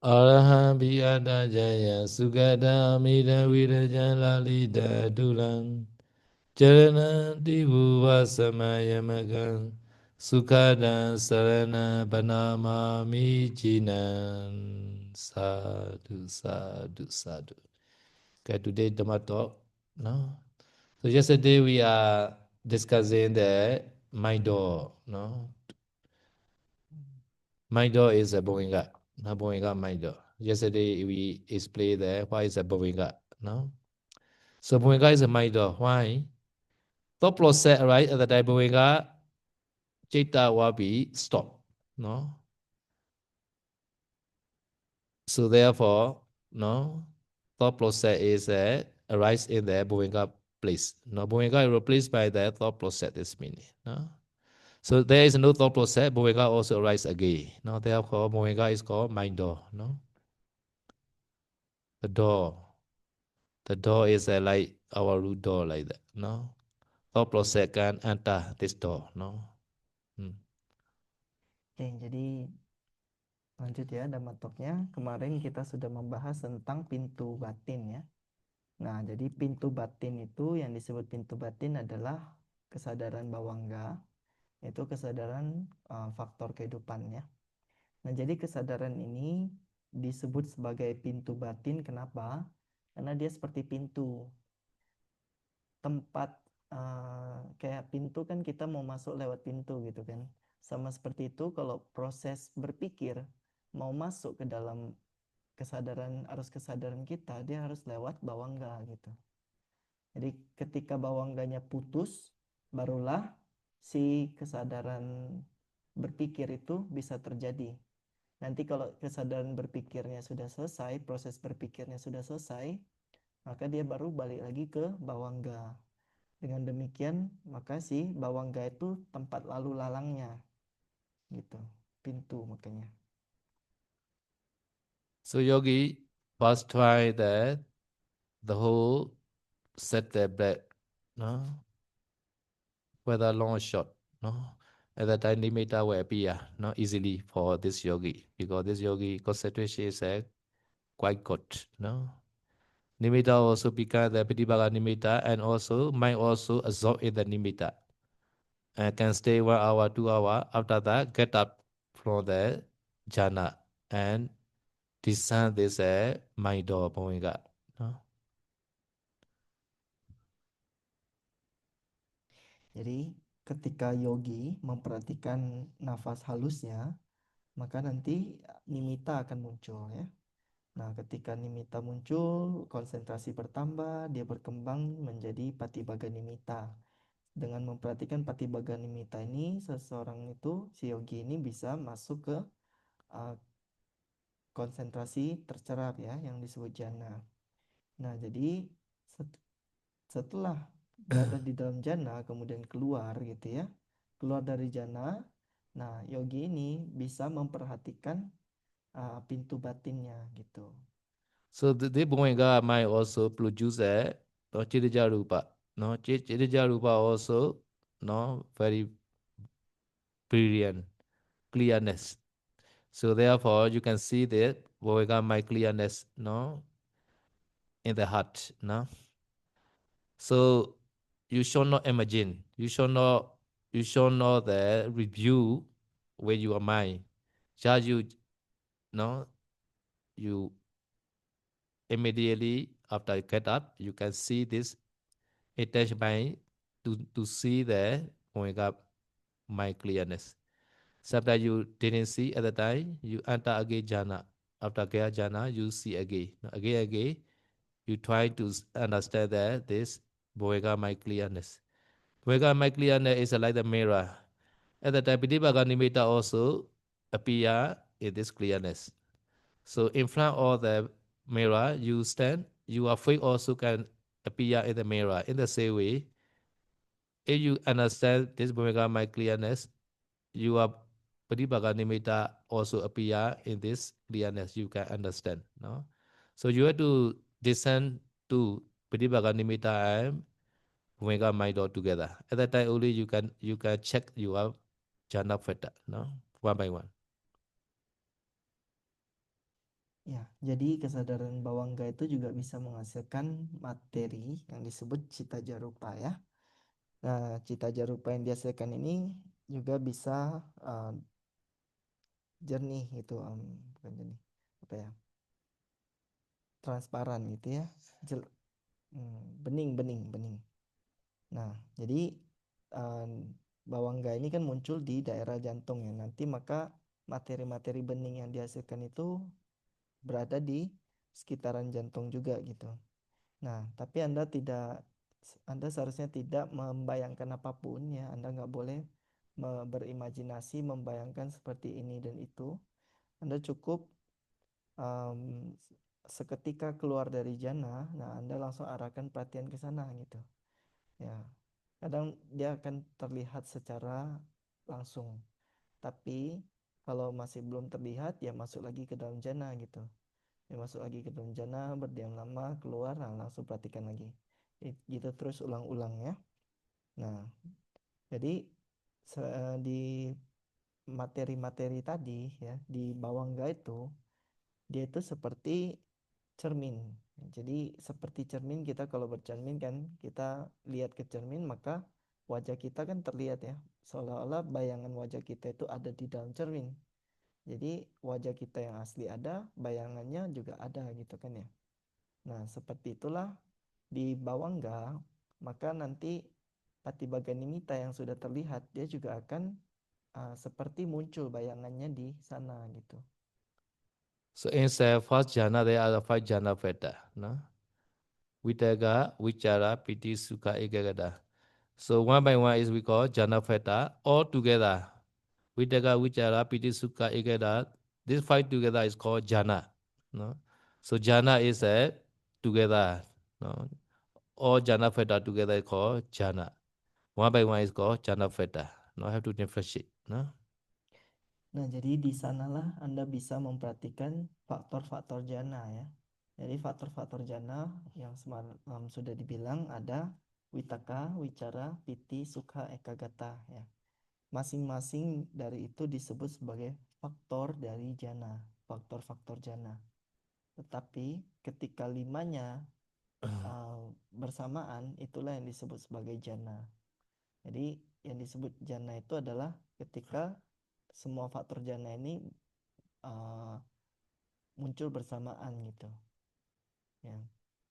Araham Biyada Jaya Sugada Mida Viraja Lalita Dulang Jarana Divu Vasamaya Magan Sukada Sarana Banamami Jinan Sadhu Sadhu Sadhu. Okay, today Dhamma talk. No? So yesterday we are discussing the my door. No? My door is a Boinga. No Boinga my door. Yesterday we explained that why is a Boinga. No? So Boinga is a my door. Why? Top process right at the time Boinga Cheta Wabi stop. No? So therefore, no, thought process is arise in the Boinga place. No, Boinga is replaced by the thought process. This meaning. No? So there is no thought process. Boinga also arise again. No, therefore Boinga is called mind door. No, the door. The door is like our root door like that. No, thought process can enter this door. No. Hmm. Oke, jadi lanjut ya Damatoknya. Kemarin kita sudah membahas tentang pintu batin ya. Nah, jadi pintu batin itu yang disebut pintu batin adalah kesadaran bawangga, yaitu kesadaran faktor kehidupannya. Nah, jadi kesadaran ini disebut sebagai pintu batin. Kenapa? Karena dia seperti pintu. Tempat kayak pintu kan kita mau masuk lewat pintu gitu kan. Sama seperti itu kalau proses berpikir mau masuk ke dalam kesadaran, arus kesadaran kita, dia harus lewat bawangga gitu. Jadi ketika bawangganya putus, barulah si kesadaran berpikir itu bisa terjadi. Nanti kalau kesadaran berpikirnya sudah selesai, proses berpikirnya sudah selesai, maka dia baru balik lagi ke bawangga. Dengan demikian, maka si bawangga itu tempat lalu lalangnya gitu. Pintu makanya. So Yogi first try that the whole set the black. No, whether long or short. No, at that time nimitta will appear not easily for this yogi because this yogi concentration is quite good. No, nimitta also become the pitibaga nimitta and also mind also absorb in the nimitta and can stay 1 hour, 2 hour. After that, get up from the jhana and descend this mind door Bhuminga. No? Jadi ketika yogi memperhatikan nafas halusnya, maka nanti nimitta akan muncul ya. Nah, ketika nimitta muncul, konsentrasi bertambah, dia berkembang menjadi patibaga nimitta. Dengan memperhatikan patibaga nimitta ini, seseorang itu, si yogi ini bisa masuk ke uh, konsentrasi tercerap ya, yang disebut jhana. Nah, jadi setelah berada di dalam jhana, kemudian keluar gitu ya, keluar dari jhana, nah yogi ini bisa memperhatikan pintu batinnya gitu. So the Bhuminga mind also produce no, Chirija Rupa. No, Chirija Rupa also no very brilliant clearness. So therefore you can see that Bhuminga mind clearness no in the heart. No. So you should not imagine. You should not the review with your mind. Just no you immediately after you get up, you can see this attached mind to see the omega mind clearness. Sometimes you didn't see at the time, you enter again jhana. After get jhana, you see again. Again, you try to understand that this omega mind clearness. Omega mind clearness is like the mirror. At the time, Pitipaga Nimitta also appear in this clearness. So in front of the mirror, you stand, your face also can appear in the mirror. In the same way, if you understand this Bhumika my clearness, your Pratibhaga Nimitta also appear in this clearness. You can understand. No? So you have to descend to Pratibhaga Nimitta and Bhumika mind all together. At that time only you can check your jhana factor, no? One by one. Ya, jadi kesadaran bawangga itu juga bisa menghasilkan materi yang disebut cita jarupa ya. Nah, cita jarupa yang dihasilkan ini juga bisa jernih gitu, bukan jernih, apa ya, transparan gitu ya, bening bening bening. Nah, jadi bawangga ini kan muncul di daerah jantung ya. Nanti maka materi-materi bening yang dihasilkan itu berada di sekitaran jantung juga gitu. Nah, tapi Anda seharusnya tidak membayangkan apapun ya. Anda nggak boleh berimajinasi membayangkan seperti ini dan itu. Anda cukup um, seketika keluar dari jana, nah Anda langsung arahkan perhatian ke sana gitu. Ya, kadang dia akan terlihat secara langsung. Tapi kalau masih belum terlihat, ya masuk lagi ke dalam jana gitu. Ya masuk lagi ke dalam jana, berdiam lama, keluar, nah langsung perhatikan lagi. Gitu terus ulang-ulang ya. Nah, jadi di materi-materi tadi ya, di bawangga itu, dia itu seperti cermin. Jadi seperti cermin, kita kalau bercermin kan kita lihat ke cermin, maka wajah kita kan terlihat ya, seolah-olah bayangan wajah kita itu ada di dalam cermin. Jadi wajah kita yang asli ada, bayangannya juga ada gitu kan ya. Nah, seperti itulah di bawangga, maka nanti Patibaga Nimitta yang sudah terlihat dia juga akan seperti muncul bayangannya di sana gitu. So inside first jhana, there are the five jhana factor. No? Vitaka, Vichara, Piti, Sukha, Ekagata. So one by one is we call jhana factor all together. Vitaka, Vichara, Piti, Sukha, Ekagata. This five together is called jhana. No? So jhana is a together. No? All jhana factor together is called jhana. One by one is called jhana factor. No, I have to differentiate. No? Nah, jadi di sanalah Anda bisa memperhatikan faktor-faktor jana ya. Jadi faktor-faktor jana yang semalam sudah dibilang ada Witaka, Wicara, Piti, Sukha, Ekagata ya. Masing-masing dari itu disebut sebagai faktor dari jana, faktor-faktor jana. Tetapi ketika limanya bersamaan, itulah yang disebut sebagai jana. Jadi yang disebut jana itu adalah ketika semua faktor jana ini muncul bersamaan gitu ya.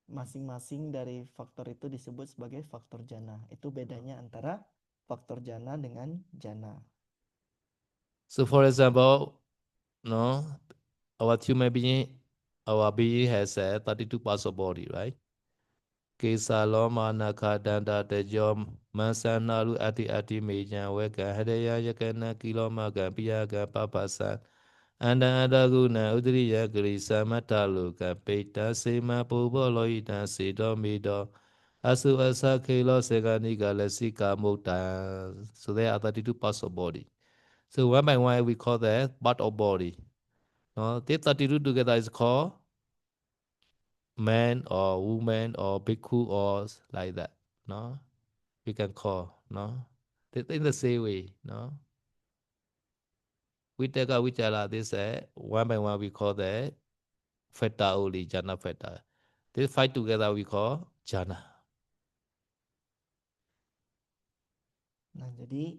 Masing-masing dari faktor itu disebut sebagai faktor jana. Itu bedanya antara faktor jana dengan jana. So for example, no, our human being, our being has 32 parts of body, right? Kesa loma naka danda tejo masanaru ati ati meja weka hadaya yakana kiloma gampiya gapapasa anda ada guna udriya gri samatalu kapita sema puboloida sido mido asu asa kilo segani galasika muta. So there are 32 parts of body. So one by one we call that part of body. No, this 32 together is called man or woman or bhikkhu or like that. No, we can call. No, in the same way. No, we take a vichara. This one by one we call that feta only jhana feta. This five together we call jhana. Nah, jadi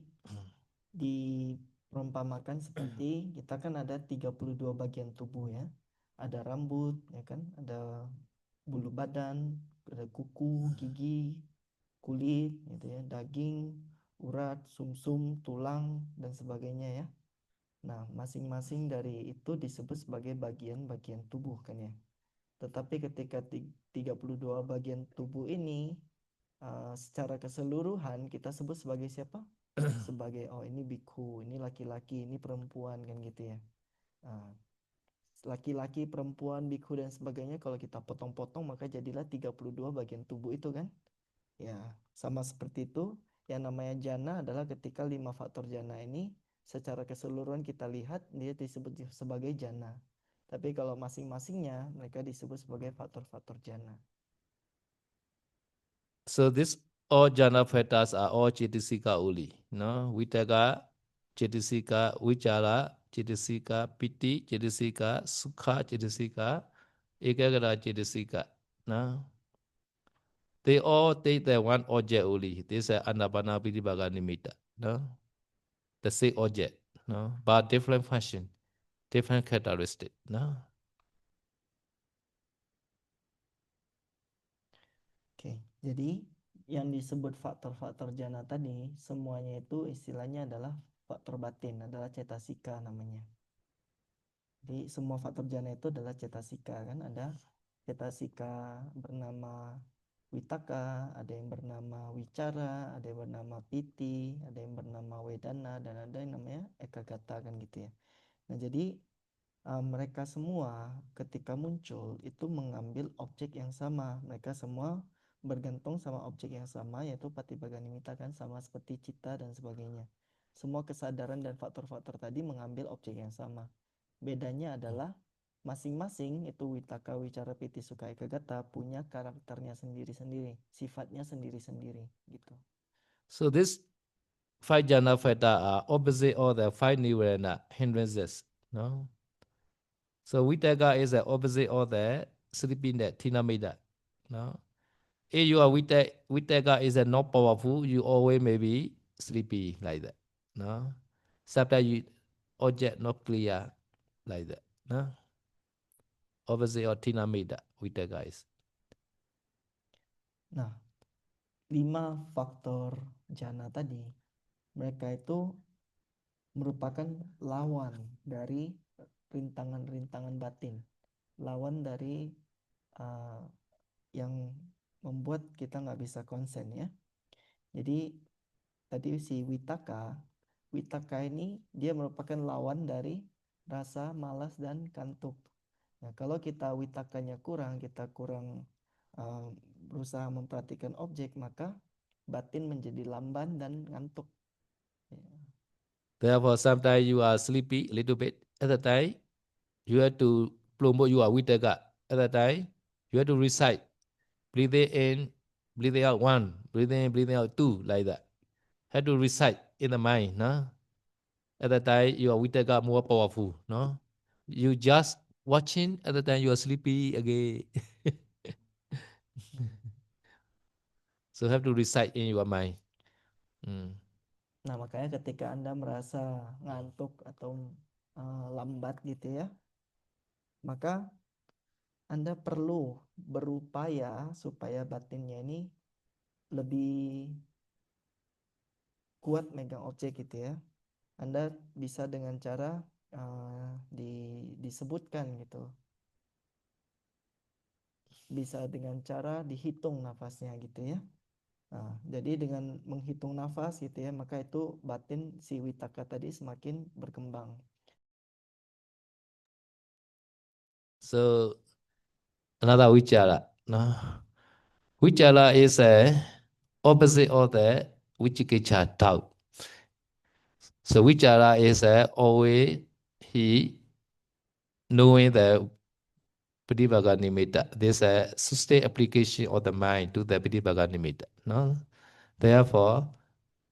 diperumpamakan seperti kita kan ada 32 bagian tubuh ya. Ada rambut ya kan, ada bulu badan, ada kuku, gigi, kulit gitu ya, daging, urat, sumsum, tulang dan sebagainya ya. Nah, masing-masing dari itu disebut sebagai bagian-bagian tubuh kan ya. Tetapi ketika 32 bagian tubuh ini secara keseluruhan kita sebut sebagai siapa? Sebagai oh ini bikhu, ini laki-laki, ini perempuan kan gitu ya. Nah, laki-laki, perempuan, bikhu dan sebagainya kalau kita potong-potong maka jadilah 32 bagian tubuh itu kan. Ya, sama seperti itu. Yang namanya jana adalah ketika 5 faktor jana ini secara keseluruhan kita lihat dia disebut sebagai jana. Tapi kalau masing-masingnya mereka disebut sebagai faktor-faktor jana. So this all jhana fetas are all chetasika only. No, vitaka, chetasika, vichara, Cetasika, Piti Cetasika, Sukha Cetasika, Ekagata Cetasika. No? They all take the one object only. This is Anapana Pitibaga Nimitta. No? The same object. No? But different function, different characteristic. No? Oke, jadi yang disebut faktor-faktor jana tadi semuanya itu istilahnya adalah faktor batin, adalah cetasika namanya. Jadi semua faktor jana itu adalah cetasika kan, ada cetasika bernama Witaka, ada yang bernama Wicara, ada yang bernama Piti, ada yang bernama Wedana, dan ada yang namanya Ekagata kan gitu ya. Nah jadi mereka semua ketika muncul itu mengambil objek yang sama. Mereka semua bergantung sama objek yang sama, yaitu Patibaganimita kan, sama seperti cita dan sebagainya. Semua kesadaran dan faktor-faktor tadi mengambil objek yang sama. Bedanya adalah masing-masing itu Witaka, Wicara, Piti, Sukha, Ekagata punya karakternya sendiri-sendiri, sifatnya sendiri-sendiri gitu. So this five jhana factor are opposite of the five nivarana hindrances. No? So Vitaka is the opposite of the sleepiness, Tinamida. No? If you are Vitaka is a not powerful, you always may be sleepy like that. No? Sometimes you object not clear like that. No? Opposite of Tinamida, Vitaka is. Nah, 5 faktor jana tadi, mereka itu merupakan lawan dari rintangan-rintangan batin, lawan dari yang membuat kita nggak bisa konsen ya. Jadi tadi si Witaka ini dia merupakan lawan dari rasa malas dan kantuk. Nah, kalau kita Witakanya kurang, kita kurang berusaha memperhatikan objek, maka batin menjadi lamban dan ngantuk. Ya. Therefore, sometimes you are sleepy a little bit. At the time, you have to promote your Vitaka. At the time, you have to recite. Breathing in, breathing out one, breathing in, breathing out two, like that. Have to recite in the mind, no? At the time, your Vitaka more powerful, no? You just watching, at the time you are sleepy again. So have to recite in your mind. Nah, makanya ketika Anda merasa ngantuk atau lambat gitu ya, maka Anda perlu berupaya supaya batinnya ini lebih kuat megang objek gitu ya. Anda bisa dengan cara disebutkan gitu. Bisa dengan cara dihitung nafasnya gitu ya. Nah, jadi dengan menghitung nafas gitu ya, maka itu batin si Witaka tadi semakin berkembang. So another Vichara, no? Vichara is a opposite of the Vichikicha doubt. So Vichara is always he knowing the Pratibhaga Nimitta. There's a sustained application of the mind to the Pratibhaga Nimitta. No? Therefore,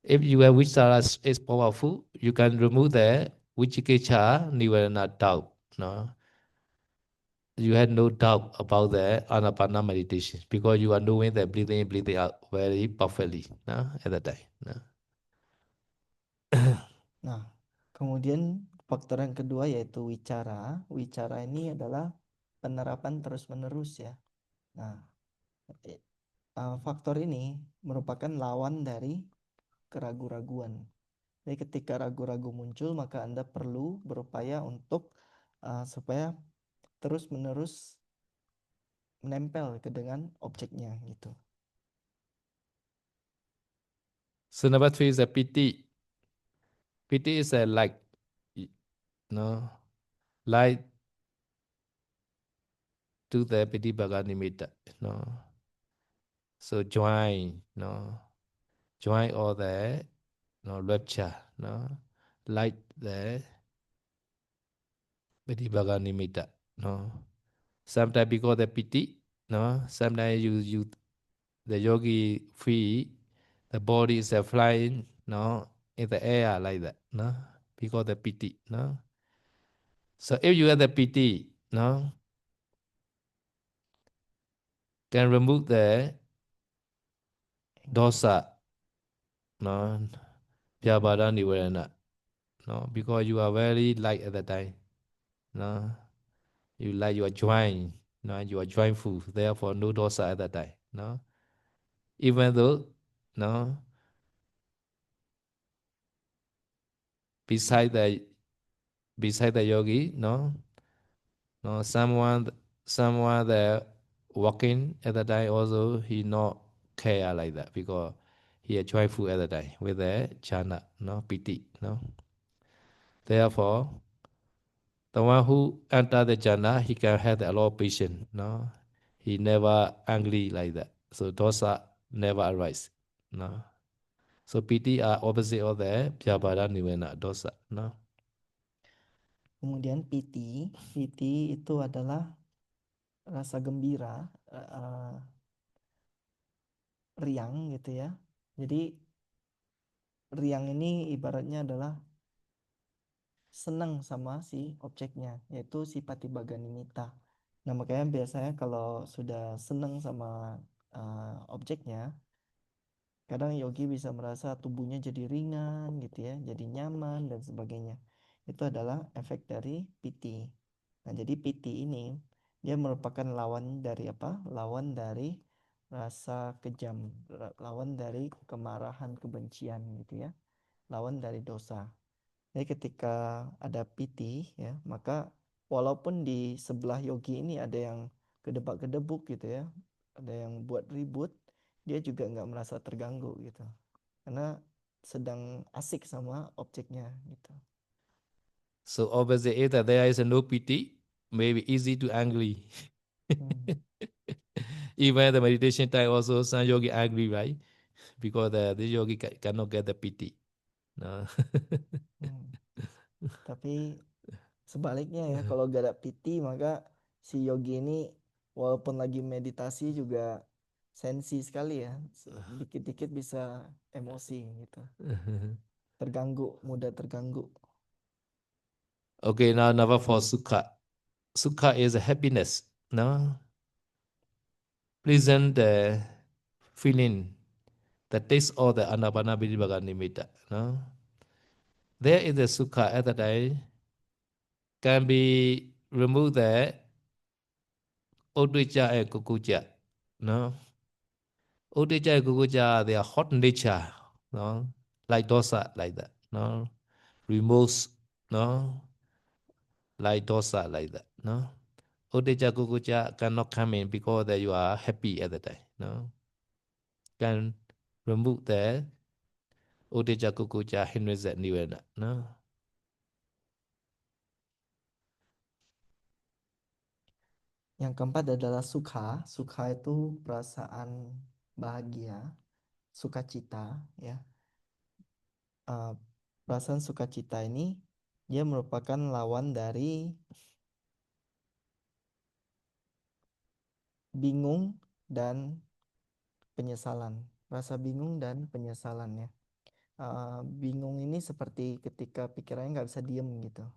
if you have Vichara is powerful, you can remove the Vichikicha Nivarana doubt. No? You had no doubt about the Anapana meditation because you are doing the breathing in, breathing out very perfectly, no? At the time. No? Nah, kemudian faktor yang kedua yaitu wicara. Wicara ini adalah penerapan terus-menerus ya. Nah, faktor ini merupakan lawan dari keraguan-raguan. Jadi ketika ragu-ragu muncul, maka Anda perlu berupaya untuk supaya terus-menerus menempel ke dengan objeknya gitu. So number 3 is a piti. Piti is a light, no, light to the piti bhaganimita, no. So join all the rapture, no, light the piti bhaganimita, no. Sometimes because the piti, no, sometimes you the yogi feel the body is flying, no, in the air like that, no, because the piti, no. So if you have the piti, no, can remove the dosa, no, Vyabhara Nivarana, no, because you are very light at that time, no, you like your joint, no, you are joyful, therefore no dosa at that time, no, even though, no, beside the beside the yogi, no, no, someone that walking at the time also he not care like that because he is joyful at the time with the jhana, no, piti, no. Therefore, the one who enter the jhana, he can have a lot of patience, no. He never angry like that. So dosa never arise, no. So piti are opposite of the pyabhara nivena dosa, no. Kemudian piti, piti itu adalah rasa gembira, riang gitu ya. Jadi riang ini ibaratnya adalah senang sama si objeknya, yaitu si patibhaga nimitta. Nah, makanya biasanya kalau sudah senang sama objeknya, kadang yogi bisa merasa tubuhnya jadi ringan gitu ya, jadi nyaman dan sebagainya. Itu adalah efek dari piti. Nah, jadi piti ini dia merupakan lawan dari apa? Lawan dari rasa kejam, lawan dari kemarahan, kebencian gitu ya. Lawan dari dosa. Jadi ketika ada piti ya, maka walaupun di sebelah yogi ini ada yang kedebak-kedebuk gitu ya, ada yang buat ribut, dia juga nggak merasa terganggu gitu. Karena sedang asik sama objeknya gitu. So opposite is that there is no piti, maybe easy to angry. Hmm, Even the meditation time also some yogi angry, right? Because the yogi cannot get the piti. No. hmm. Tapi sebaliknya ya, kalau gak ada piti maka si yogi ini walaupun lagi meditasi juga sensi sekali ya, dikit-dikit bisa emosi gitu, terganggu, mudah terganggu. Okay, now number four, sukha. Sukha is a happiness, no? Pleasant feeling, the taste of the anapana vidibhaga nimitta, no? There is a sukha at the time can be removed the udvija and kukuja, no? Udvija and kukuja, they are hot nature, no? Like dosa, like that, no? Remorse, no? Like dosa, like that, no? Udvija kukuja cannot come in because that you are happy at the time, no? Can remove the udvija kukuja hindrance and nirvana, no? Yang keempat adalah sukha. Sukha itu perasaan bahagia, sukacita ya. Perasaan sukacita ini dia merupakan lawan dari bingung dan penyesalan. Rasa bingung dan penyesalan ya. Bingung ini seperti ketika pikirannya nggak bisa diem gitu.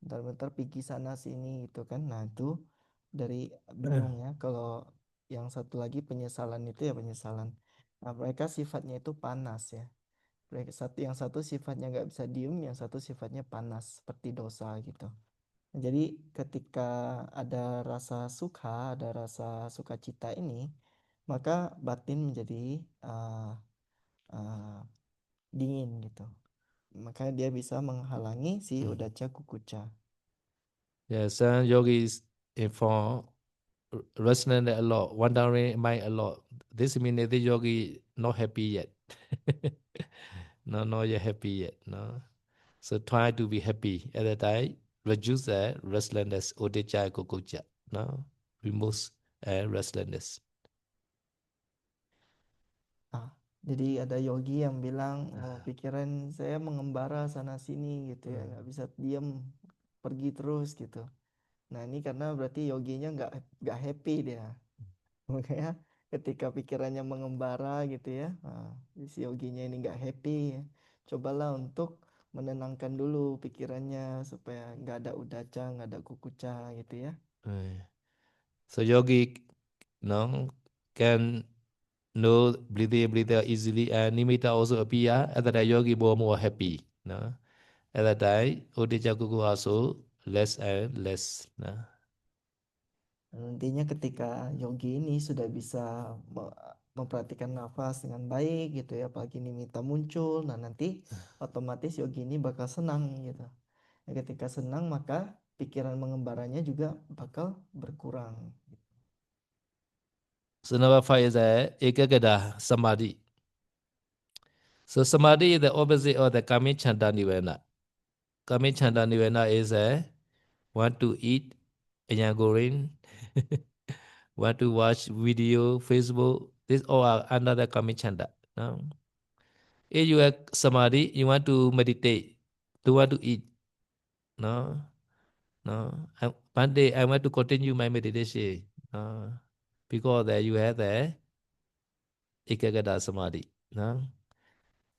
Bentar-bentar pergi sana sini gitu kan. Nah itu dari bingung ya. Kalau yang satu lagi penyesalan itu ya penyesalan. Nah mereka sifatnya itu panas ya. Mereka yang satu sifatnya nggak bisa diem, yang satu sifatnya panas seperti dosa gitu. Nah, jadi ketika ada rasa suka, ada rasa sukacita ini, maka batin menjadi uh, dingin gitu. Makanya dia bisa menghalangi si udaca kukuca. Yeah, some yogis inform restless a lot, wandering mind a lot. This means that the yogi not happy yet. No, not yet happy yet. No. So try to be happy at the time. Reduce the restlessness, odija kokoja. No. Remove restlessness. Ah, jadi ada yogi yang bilang, oh, pikiran saya mengembara sana sini gitu ya, nggak bisa diam, pergi terus gitu. Nah ini karena berarti yoginya nggak happy dia. Makanya ketika pikirannya mengembara gitu ya, si yoginya ini nggak happy ya, cobalah untuk menenangkan dulu pikirannya supaya nggak ada udaca, nggak ada kukuca gitu ya. Eh. So yogi, no, can know breathe easily, and nimitta also appear. At that time, yogi more happy. No, at that time, udija kuku also less and less. No. Nantinya ketika yogi ini sudah bisa memperhatikan nafas dengan baik gitu ya, apalagi nimitta muncul, nah nanti otomatis yogi ini bakal senang gitu. Nah, ketika senang maka pikiran mengembaranya juga bakal berkurang. So number 5 is ekagata samadhi. So samadhi is the opposite of the kamichanda nivena. Kamichanda nivena is want to eat ayam goreng, want to watch video, Facebook. This all are under the kamichanda. No? If you have samadhi, you want to meditate, to want to eat. No, no. One day I want to continue my meditation. No? Because there you have the ekagata samadhi. No?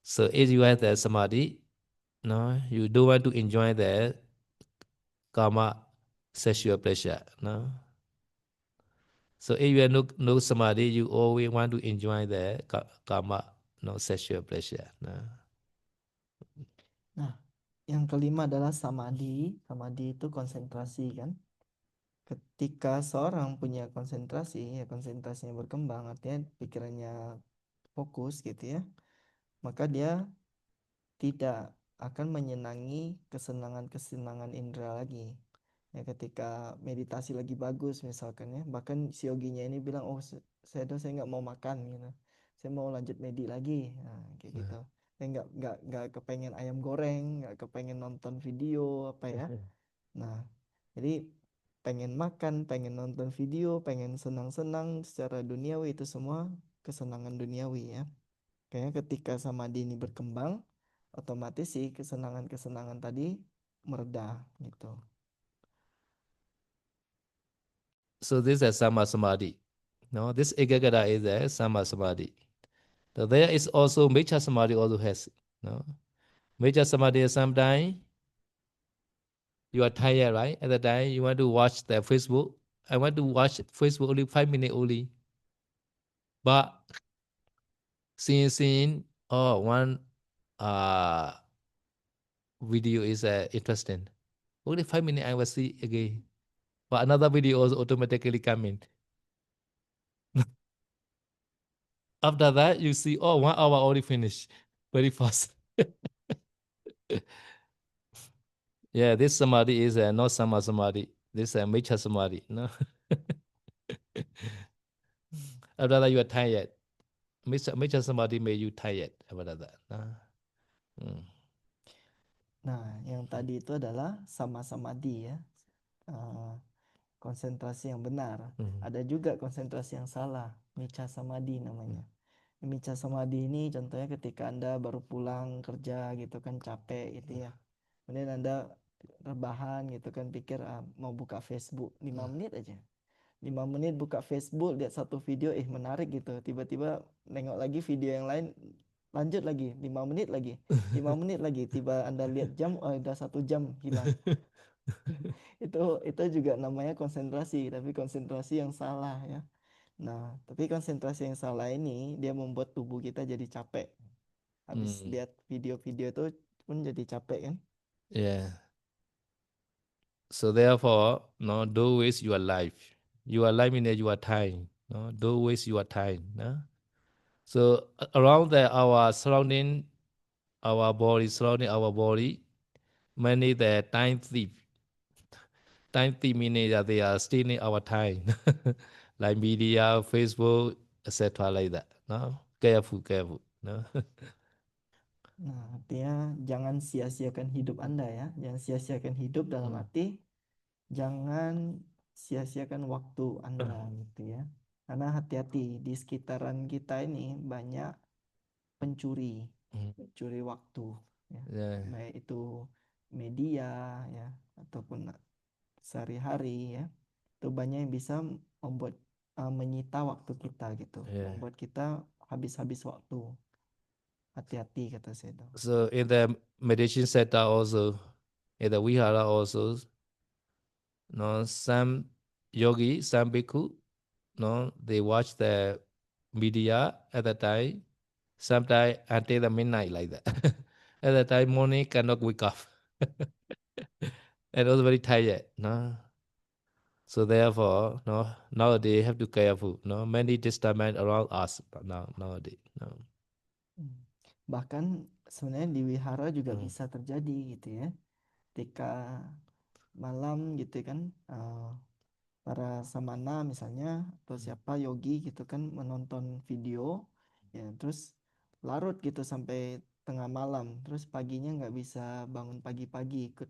So if you have the samadhi, no, you don't want to enjoy the karma sexual pleasure. No. So if you have no samadhi, you always want to enjoy the karma, no sexual pleasure. No. Nah, yang kelima adalah samadhi. Samadhi itu konsentrasi kan. Ketika seorang punya konsentrasi, ya konsentrasinya berkembang, artinya pikirannya fokus gitu ya, maka dia tidak akan menyenangi kesenangan-kesenangan indera lagi. Ya, ketika meditasi lagi bagus misalkan ya, bahkan si yoginya ini bilang, oh saya nggak mau makan gitu, saya mau lanjut medi lagi, nah, kayak gitu. Saya nggak kepengen ayam goreng, nggak kepengen nonton video apa ya. Nah, jadi pengen makan, pengen nonton video, pengen senang-senang secara duniawi, itu semua kesenangan duniawi ya. Kayaknya ketika samadhi ini berkembang, otomatis sih kesenangan-kesenangan tadi mereda gitu. So this is sama samadhi. No, this ekagata is a sama samadhi. So there is also mecha samadhi also has. No, mecha samadhi is sometimes you are tired, right? At the time you want to watch the Facebook. I want to watch Facebook only 5 minutes only. But seeing oh one uh video is interesting. Only 5 minutes I will see again. But another video also automatically come in. After that, you see, oh, 1 hour already finished. Very fast. Yeah, this samadhi is not sama samadhi. This is mecha samadhi. No? After that, you are tired. Mecha samadhi made you tired. After that. No? Mm. Nah, yang tadi itu adalah sama samadhi ya. Eh, konsentrasi yang benar. Ada juga konsentrasi yang salah, micha samadhi namanya. Micha samadhi ini contohnya ketika Anda baru pulang kerja gitu kan, capek gitu ya. Kemudian Anda rebahan gitu kan, pikir mau buka Facebook 5 menit aja. 5 menit buka Facebook, lihat satu video, menarik gitu. Tiba-tiba nengok lagi video yang lain, lanjut lagi 5 menit lagi, 5 menit lagi. Tiba Anda lihat jam, oh udah 1 jam hilang. Itu juga namanya konsentrasi, tapi konsentrasi yang salah ya. Nah, tapi konsentrasi yang salah ini dia membuat tubuh kita jadi capek. Habis lihat video-video itu pun jadi capek kan. Yeah. So therefore, no, don't waste your life. Your life means your time. No, don't waste your time. No? So around our surrounding, surrounding our body, many the time thief. Time thief meaning that they are stealing our time, like media, Facebook, etc. like that. No, careful, careful. No. Nah, artinya jangan sia-siakan hidup Anda ya. Jangan sia-siakan hidup dalam arti jangan sia-siakan waktu Anda gitu ya. Karena hati-hati, di sekitaran kita ini banyak pencuri, pencuri waktu ya. Yeah. Baik itu media ya ataupun sehari-hari ya. Itu banyak yang bisa membuat menyita waktu kita gitu. Yeah. Membuat kita habis-habis waktu. hati-hati kata Sedo. So in the meditation center also, in the vihara also, some yogi, some bhikkhu, they watch the media at the time, sometimes until the midnight like that. At the time morning cannot wake up. And also very tired. No? So therefore, nowadays have to careful. No, many disturbance around us nowadays. No. Bahkan sebenarnya di wihara juga Hmm. bisa terjadi gitu ya. Ketika malam gitu kan, para samana misalnya atau siapa yogi gitu kan menonton video ya, terus larut gitu sampai tengah malam, terus paginya nggak bisa bangun pagi-pagi ikut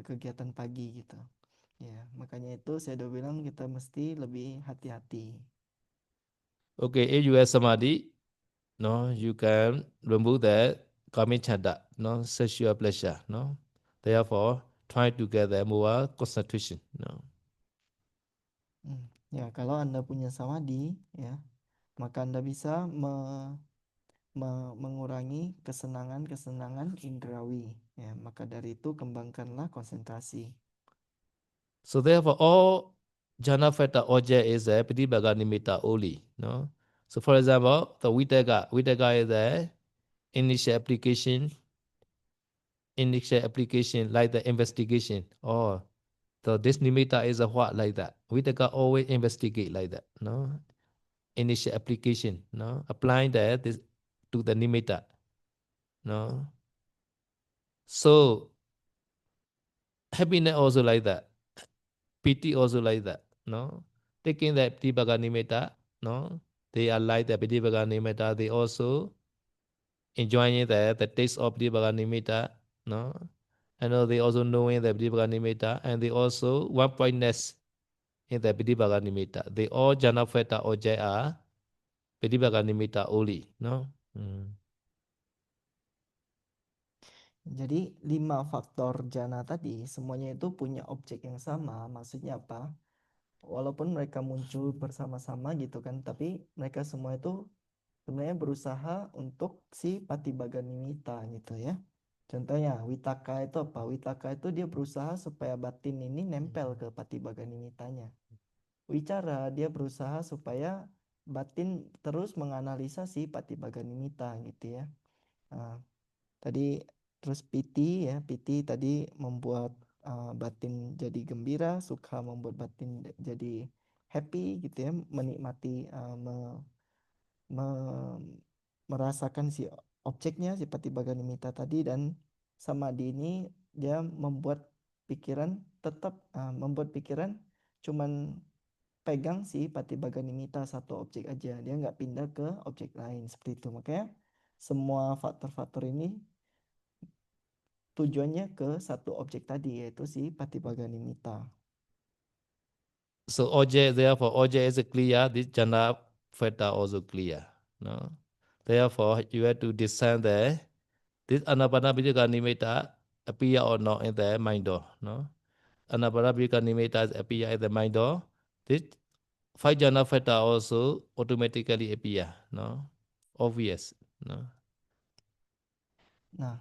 kegiatan pagi gitu ya. Makanya itu saya udah bilang kita mesti lebih hati-hati. Okay, if you have samadhi, you can remove the kami chanda, sexual pleasure. Therefore, try to get the more concentration. Ya kalau Anda punya samadhi ya, maka Anda bisa mengurangi kesenangan-kesenangan indrawi ya. Maka dari itu kembangkanlah konsentrasi. So therefore, all jhana factor object is a pratibhaga nimitta only. No? So for example, the vitaka is the initial application like the investigation. Or this nimitta is a what like that. Vitaka always investigate like that. No? Initial application. No? Applying that to the nimitta. No? So happiness also like that. Piti also like that. No? Taking that pratibhaga nimitta, no? They are like the pratibhaga nimitta. They also enjoying the taste of pratibhaga nimitta, no? And they also knowing the pratibhaga nimitta, and they also one pointness in the pratibhaga nimitta. They all jhana factor object are pratibhaga nimitta only, no? Jadi 5 faktor jana tadi semuanya itu punya objek yang sama. Maksudnya apa? Walaupun mereka muncul bersama-sama gitu kan, tapi mereka semua itu sebenarnya berusaha untuk si patibhaga nimitta gitu ya. Contohnya witaka itu apa? Witaka itu dia berusaha supaya batin ini nempel ke patibhaga nimittanya. Wicara dia berusaha supaya batin terus menganalisa si patibhaga nimitta gitu ya. Nah, tadi terus piti ya, piti tadi membuat batin jadi gembira, sukha membuat batin jadi happy gitu ya, menikmati merasakan si objeknya si patibhaga nimitta tadi. Dan samadhi ini dia membuat pikiran tetap membuat pikiran cuman pegang si patibhaga nimitta satu objek aja, dia nggak pindah ke objek lain seperti itu. Makanya semua faktor-faktor ini tujuannya ke satu objek tadi, yaitu si patibhaga nimitta. So object, therefore, object is clear, this jhana factor also clear. No? Therefore, you have to discern this anapanabhika nimitta appear or not in the mind door. No? Anapanabhika nimitta appear in the mind door. This five jhana factor also automatically appear. No? Obvious. No? Nah,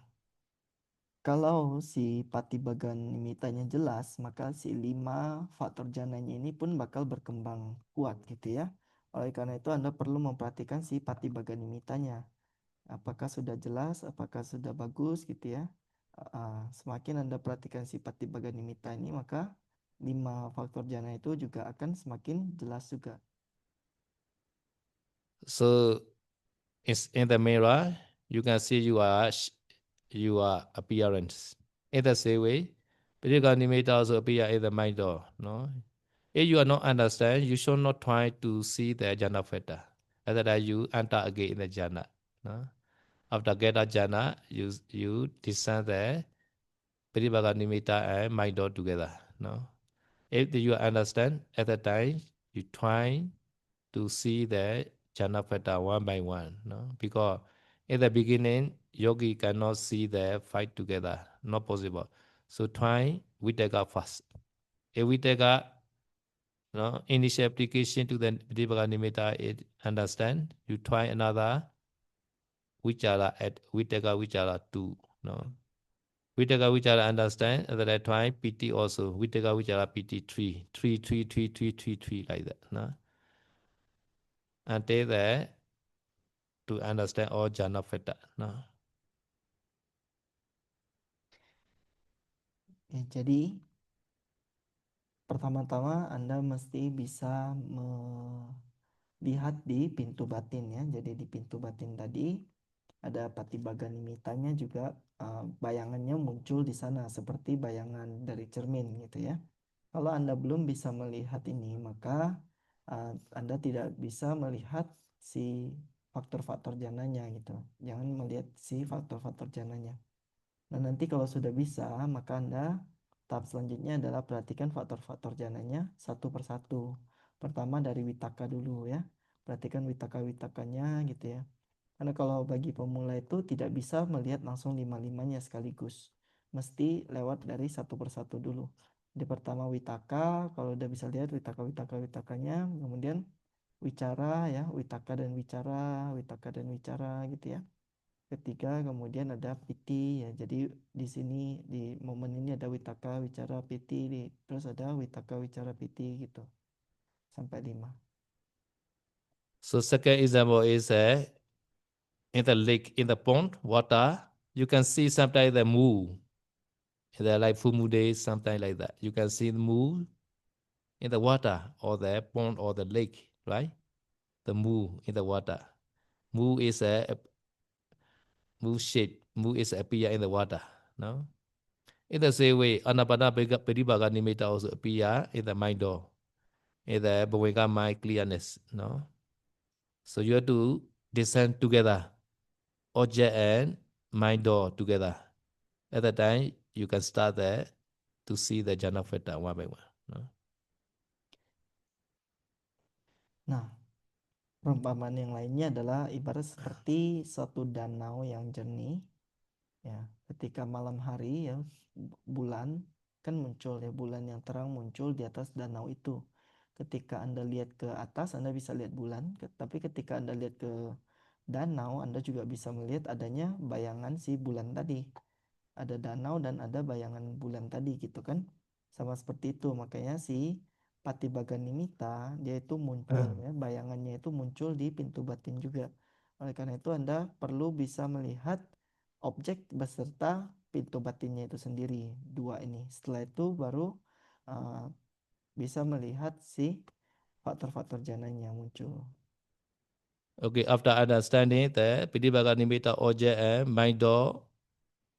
kalau si patibhaga nimittanya jelas, maka si 5 faktor jananya ini pun bakal berkembang kuat gitu ya. Oleh karena itu Anda perlu memperhatikan si patibhaga nimittanya. Apakah sudah jelas, apakah sudah bagus gitu ya. Semakin Anda perhatikan si patibhaga nimitta ini, maka 5 faktor jana itu juga akan semakin jelas juga. So, in the mirror, you can see your appearance. In the same way, Pratibhaga nimitta also appear in the mind door. No? If you are not understand, you should not try to see the jhana factor. Otherwise, you enter again in the jhana. No? After get a jhana, you discern the Pratibhaga nimitta and mind door together. No? If you understand, at the time, you try to see the jhana factor one by one. No? Because in the beginning, yogi cannot see the five together. Not possible. So try Vitaka first. If Vitaka initial application to the Pratibhaga nimitta, it understand, you try another Vichara at Vitaka Vichara 2. No. Vitaka Vichara understand at that time PT also. Vitaka Vichara PT 3. 3, 3, 3, 3, 3, 3 like that. No. Until there to understand all jhana factor. No. Ya, jadi pertama-tama Anda mesti bisa melihat di pintu batin ya. Jadi di pintu batin tadi ada patibaga nimitanya juga, bayangannya muncul di sana seperti bayangan dari cermin gitu ya. Kalau Anda belum bisa melihat ini, maka Anda tidak bisa melihat si faktor-faktor jananya gitu. Jangan melihat si faktor-faktor jananya. Nah, nanti kalau sudah bisa, maka Anda tahap selanjutnya adalah perhatikan faktor-faktor jananya satu persatu. Pertama dari Witaka dulu ya. Perhatikan Witaka-Witakanya gitu ya. Karena kalau bagi pemula itu tidak bisa melihat langsung lima-limanya sekaligus. Mesti lewat dari satu persatu dulu. Di pertama Witaka, kalau udah bisa lihat Witaka-Witakanya, kemudian Wicara ya, Witaka dan Wicara, Witaka dan Wicara gitu ya. Ketiga kemudian ada Piti ya. Jadi di sini di momen ini ada Witaka, Wicara, Piti, terus ada Witaka, Wicara, Piti gitu. Sampai 5. So second example is in the lake, in the pond, water, you can see sometimes the moon. They're like full moon days, something like that. You can see the moon in the water or the pond or the lake, right? The moon in the water. Moon is a moon shape. Moon is appear in the water. No. In the same way, Anapana Padibaga Nimitta also appear in the mind door, in the Bhavanga mind clearness. No. So you have to descend together, object and mind door together. At that time, you can start there to see the jhana factor one by one. No? Nah, perumpamaan yang lainnya adalah ibarat seperti satu danau yang jernih ya. Ketika malam hari ya, bulan kan muncul ya, bulan yang terang muncul di atas danau itu. Ketika Anda lihat ke atas, Anda bisa lihat bulan, tapi ketika Anda lihat ke danau, Anda juga bisa melihat adanya bayangan si bulan tadi. Ada danau dan ada bayangan bulan tadi gitu kan. Sama seperti itu, makanya si Patibaga Nimitta dia itu muncul ya, bayangannya itu muncul di pintu batin juga. Oleh karena itu Anda perlu bisa melihat objek beserta pintu batinnya itu sendiri, dua ini. Setelah itu baru bisa melihat si faktor-faktor jananya muncul. Okay, after understanding the Pidibhaga Nimitta object and mind door,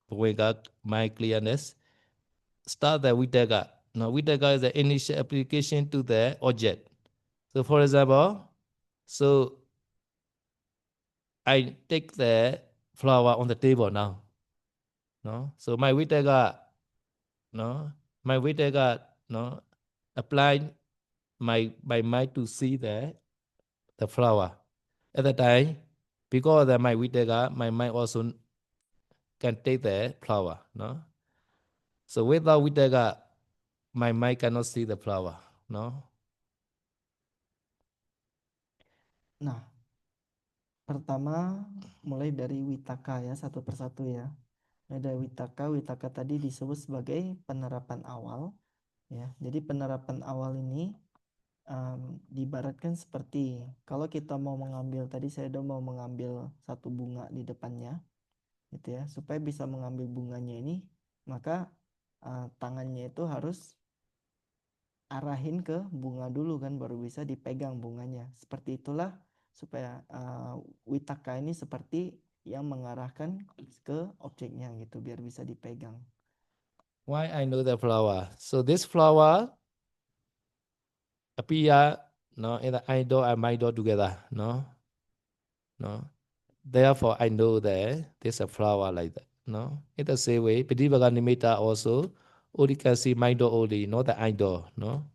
Bhavanga mind clearness, start the Vitaka. Now, Vitaka is the initial application to the object. So, for example, so I take the flower on the table now. No, so my Vitaka, no, my Vitaka, no, apply my mind to see the flower. At the time, because of my Vitaka, my mind also can take the flower. No, so without Vitaka, my mind cannot see the flower. No. Nah, pertama mulai dari Witaka ya, satu persatu ya. Ada Witaka, Witaka tadi disebut sebagai penerapan awal ya. Jadi penerapan awal ini diibaratkan seperti kalau kita mau mengambil, tadi saya udah mau mengambil satu bunga di depannya gitu ya. Supaya bisa mengambil bunganya ini, maka tangannya itu harus arahin ke bunga dulu kan, baru bisa dipegang bunganya. Seperti itulah supaya Witaka ini seperti yang mengarahkan ke objeknya gitu biar bisa dipegang. Why I know the flower? So this flower appear no in the I door and my door together. No, no. Therefore, I know that there's a flower like that. No, in the same way, Pidibhaga Nimitta also only can see my door only, not the I door. No,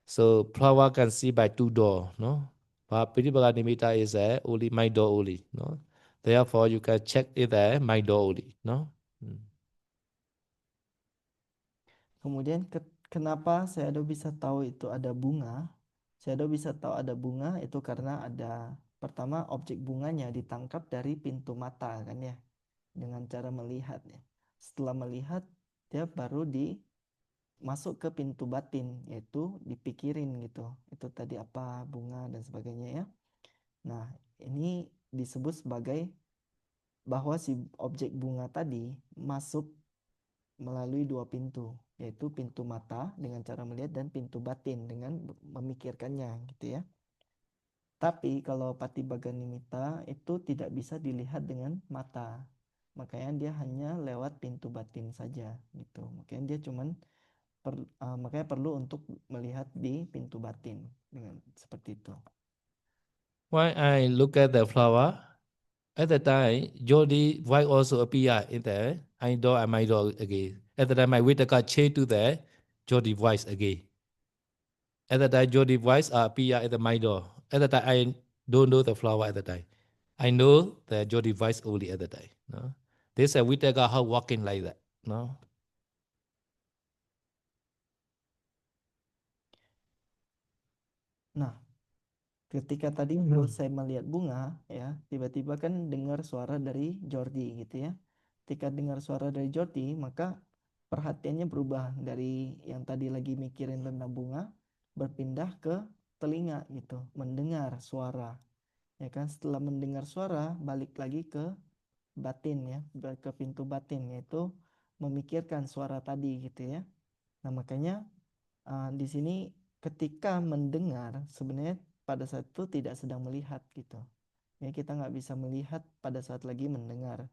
so flower can see by two door. No, but Pidibhaga Nimitta is only my door only. No, therefore you can check it there my door only. No. Kemudian kenapa saya bisa tahu itu ada bunga? Saya bisa tahu ada bunga itu karena ada Pertama, objek bunganya ditangkap dari pintu mata kan ya, dengan cara melihat ya. Setelah melihat, dia baru masuk ke pintu batin, yaitu dipikirin gitu. Itu tadi apa, bunga dan sebagainya ya. Nah, ini disebut sebagai bahwa si objek bunga tadi masuk melalui dua pintu, yaitu pintu mata dengan cara melihat dan pintu batin dengan memikirkannya gitu ya. Tapi kalau Patibhaga Nimitta itu tidak bisa dilihat dengan mata. Makanya dia hanya lewat pintu batin saja gitu. Makanya dia cuman makanya perlu untuk melihat di pintu batin dengan seperti itu. When I look at the flower, at the time, Jodi voice also appear in the I door and my door again. At the time, my Vitaka change to the Jodi voice again. At the time, Jodi voice appear at the my door. At the time, I don't know the flower at the time. I know the Jodi voice only at the time. No? This is Vitaka how walking like that. No? Nah, ketika tadi saya melihat bunga ya, tiba-tiba kan dengar suara dari Jordi gitu ya. Ketika dengar suara dari Jordi, maka perhatiannya berubah dari yang tadi lagi mikirin tentang bunga berpindah ke telinga gitu, mendengar suara. Ya kan, setelah mendengar suara balik lagi ke batin ya, ke pintu batin, yaitu memikirkan suara tadi gitu ya. Nah, makanya di sini ketika mendengar sebenarnya pada saat itu tidak sedang melihat gitu. Ya, kita nggak bisa melihat pada saat lagi mendengar.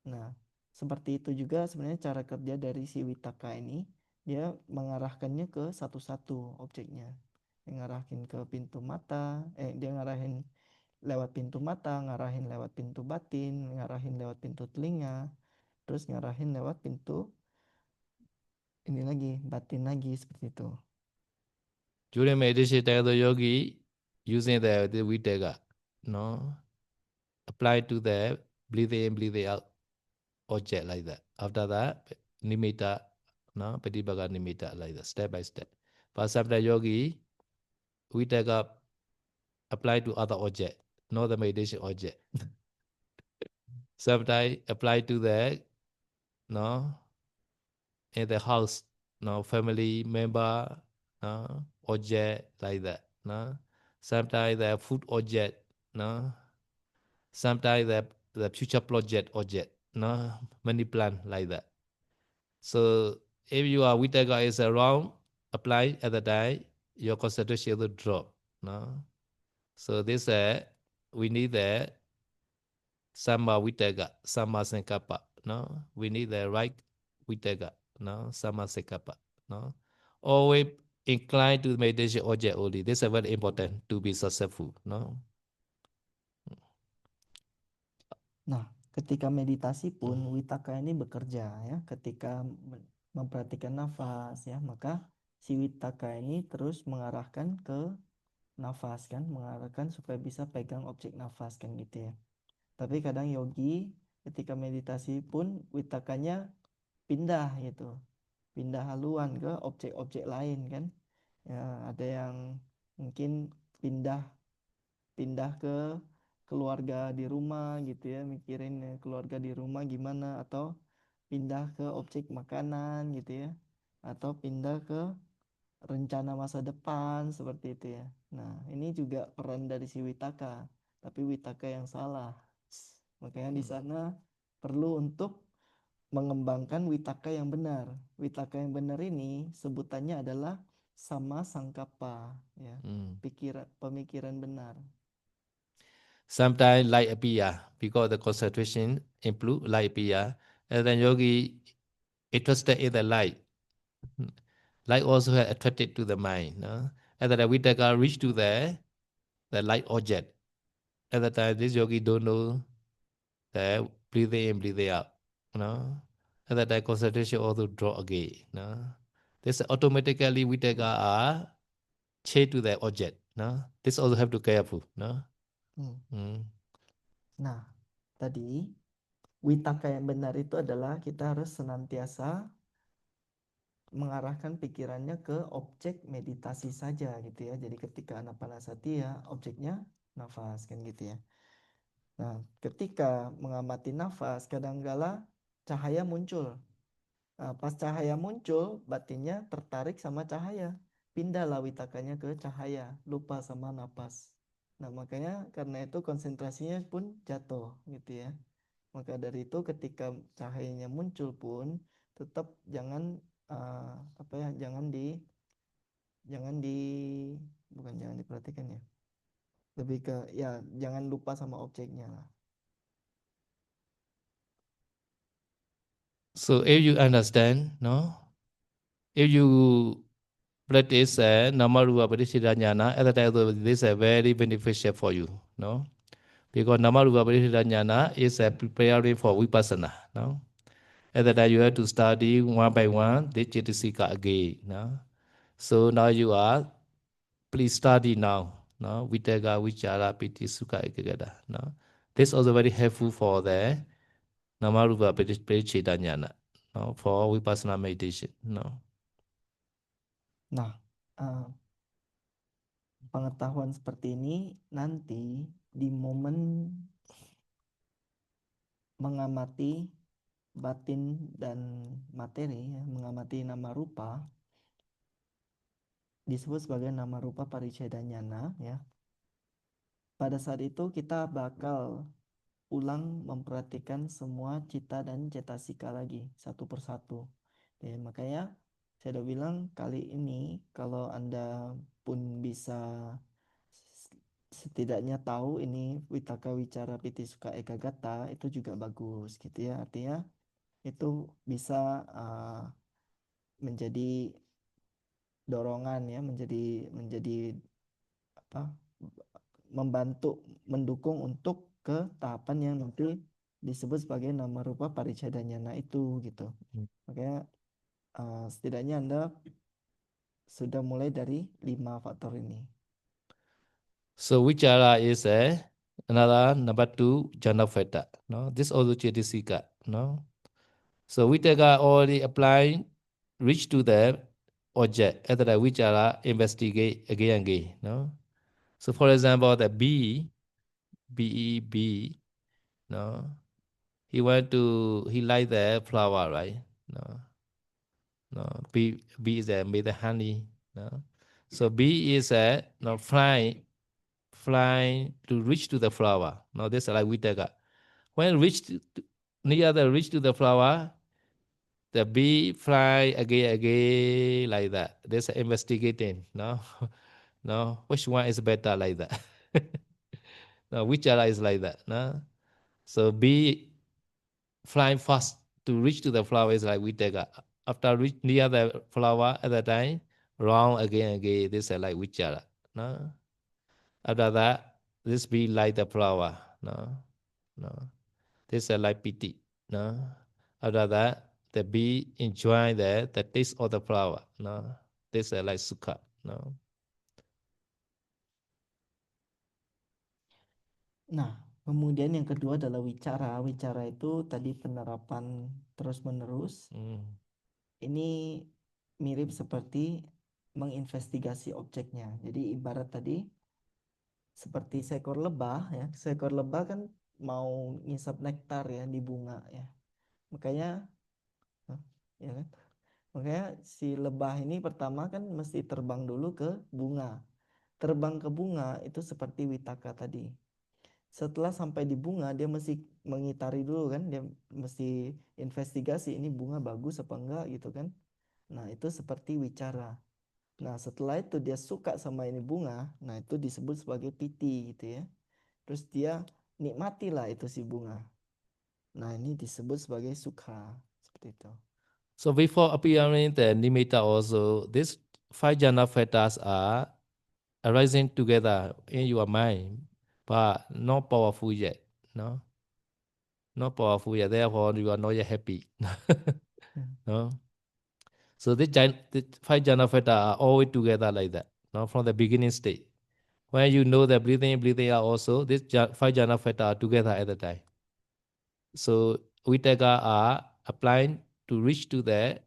Nah, seperti itu juga sebenarnya cara kerja dari si Witaka ini, dia mengarahkannya ke satu-satu objeknya. Dia ngarahin ke pintu mata, dia ngarahin lewat pintu mata, ngarahin lewat pintu batin, ngarahin lewat pintu telinga, terus ngarahin lewat pintu ini lagi, batin lagi seperti itu. During meditation, the yogi using the Vitaka, no? Apply to the breathing in, breathing out object like that. After that, nimitta, no, Patibhaga nimitta like that, step by step. But sometimes yogi, we take up, apply to other object, not the meditation object. Sometimes apply to the, no, in the house, no, family member, no, object like that, no. Sometimes the food object, no. Sometimes the future project object, no, many plant like that. So if your Vitaka is around, apply at the time, your concentration will drop. No? So this we need the Samma Vitaka, Samma Sankappa. No? We need the right Vitaka, no? Samma Sankappa. No? Always incline to meditation object only. This is very important to be successful. No? Nah, ketika meditasi pun Witaka ini bekerja ya, ketika memperhatikan nafas ya, maka si Witaka ini terus mengarahkan ke nafas kan, mengarahkan supaya bisa pegang objek nafas kan gitu ya. Tapi kadang yogi ketika meditasi pun Witakanya pindah gitu, pindah haluan ke objek-objek lain kan. Ya, ada yang mungkin pindah pindah ke keluarga di rumah gitu ya, mikirin keluarga di rumah gimana, atau pindah ke objek makanan gitu ya, atau pindah ke rencana masa depan seperti itu ya. Nah, ini juga peran dari si Witaka, tapi Witaka yang salah. Makanya di sana perlu untuk mengembangkan Witaka yang benar. Witaka yang benar ini sebutannya adalah sama sangkapa ya, pemikiran benar. Sometimes light appear because the concentration improve, light appear. And then yogi interested in the light. Light also has attracted to the mind. No? And then Vitaka reach to the light object. At the time, this yogi don't know the breathing in, breathing out. No? At that time, concentration also draw again. No? This automatically Vitaka are change to the object. No? This also have to careful. No? Nah, tadi Witaka yang benar itu adalah kita harus senantiasa mengarahkan pikirannya ke objek meditasi saja gitu ya. Jadi ketika anapanasati ya objeknya nafas kan gitu ya. Nah, ketika mengamati nafas, kadangkala cahaya muncul. Nah, pas cahaya muncul, batinnya tertarik sama cahaya. Pindahlah witakanya ke cahaya, lupa sama napas. Nah, makanya karena itu konsentrasinya pun jatuh gitu ya. Maka dari itu ketika cahayanya muncul pun tetap jangan apa ya, jangan di bukan jangan diperhatikan ya. Lebih ke ya jangan lupa sama objeknya lah. So if you understand, no, if you practice nama rupa paristhita jnana, at the time this is very beneficial for you, no, because nama rupa paristhita jnana is a preparing for vipassana, no. At the time you have to study one by one the Cetasika again, no. So now you are, please study now, no, Vitaka, Vichara, Piti, Sukha, Ekagata, no. This also very helpful for the Namarupa Parichita Jnana, no, for Vipassana meditation, no. Nah, eh, pengetahuan seperti ini nanti di momen mengamati batin dan materi, ya, mengamati nama rupa disebut sebagai nama rupa pariceda jnana ya. Pada saat itu kita bakal ulang memperhatikan semua cita dan cetasika lagi satu persatu. Ya, makanya saya udah bilang kali ini kalau Anda pun bisa setidaknya tahu ini Witaka Wicara Piti Suka Ekagata itu juga bagus gitu ya. Artinya itu bisa menjadi dorongan ya, menjadi apa, membantu mendukung untuk ke tahapan yang nanti disebut sebagai nama rupa paricadanyana itu gitu. Makanya setidaknya Anda sudah mulai dari 5 faktor ini. So Vichara is another number 2 jhana factor, no. This also Cetasika, no. So Vitaka already applying, reach to the object, after that Vichara investigate again and again, no. So for example, the B, no, he like the flower, right? No, no, B is made the honey, no. So B is no, flying to reach to the flower. Now this is like Vitaka. When reach to the flower, the bee fly again like that. This is investigating, no, no, which one is better like that? No, which other is like that, no. So bee flying fast to reach to the flower is like Vitaka. After reach near the flower at the time, round again. This is like Vichara, no. After that, this be like the flower, no, no. This is like piti, no. After that, the bee enjoy the taste of the flower, no. This is like sukha, no. Nah, kemudian yang kedua adalah wicara. Wicara itu tadi penerapan terus-menerus. Ini mirip seperti menginvestigasi objeknya. Jadi ibarat tadi seperti seekor lebah ya. Seekor lebah kan mau ngisap nektar ya di bunga ya. Makanya ya kan? Makanya si lebah ini pertama kan mesti terbang dulu ke bunga. Terbang ke bunga itu seperti Witaka tadi. Setelah sampai di bunga dia mesti mengitari dulu kan, dia mesti investigasi ini bunga bagus apa enggak gitu kan. Nah, itu seperti wicara. Nah, setelah itu dia suka sama ini bunga, nah itu disebut sebagai piti gitu ya. Terus dia nikmatilah itu si bunga. Nah, ini disebut sebagai sukha. Seperti itu. So before appearing the nimitta also, these 5 jhana factors are arising together in your mind, but not powerful yet, no? Not powerful yet, therefore you are not yet happy. No? So the 5 jhana factors are always together like that, no? From the beginning state. When you know that breathing out also, these 5 jhana factors are together at the time. So Vitaka are applying to reach to the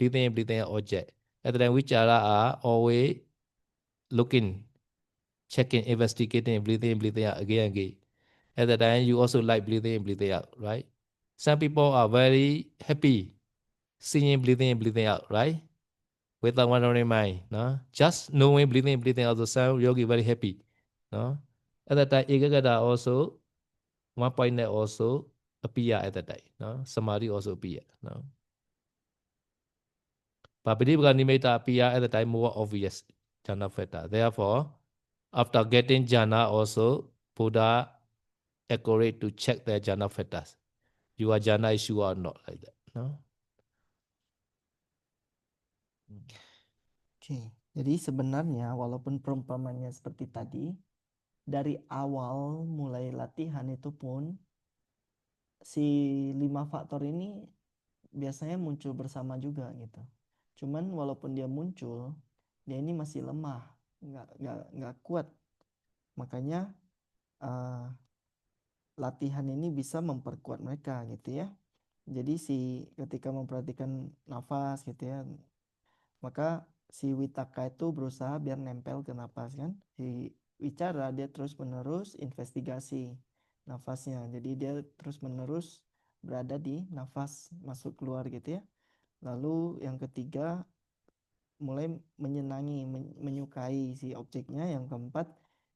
breathing out object. At the time, Vichara are always looking checking, investigating, breathing out again and again. At that time, you also like breathing out, right? Some people are very happy seeing breathing out, right? Without wandering mind, no? Just knowing breathing out the sound, yogi very happy, no? At that time, Ekagata also, one point that also appear at that time, no? Samadhi also appear, no? But Pratipaka Nimitta appear at the time more obvious, jhana factor. Therefore, after getting jhana also, Buddha accurate to check their jhana factors. Your jhana is sure or not, like that. No? Oke, jadi sebenarnya walaupun perumpamannya seperti tadi, dari awal mulai latihan itu pun si 5 faktor ini biasanya muncul bersama juga gitu. Cuman walaupun dia muncul, dia ini masih lemah, nggak kuat. Makanya latihan ini bisa memperkuat mereka gitu ya. Jadi ketika memperhatikan nafas gitu ya, maka si Witaka itu berusaha biar nempel ke nafas kan. Si Wicara dia terus menerus investigasi nafasnya. Jadi dia terus menerus berada di nafas masuk keluar gitu ya. Lalu yang ketiga mulai menyenangi, menyukai si objeknya. Yang keempat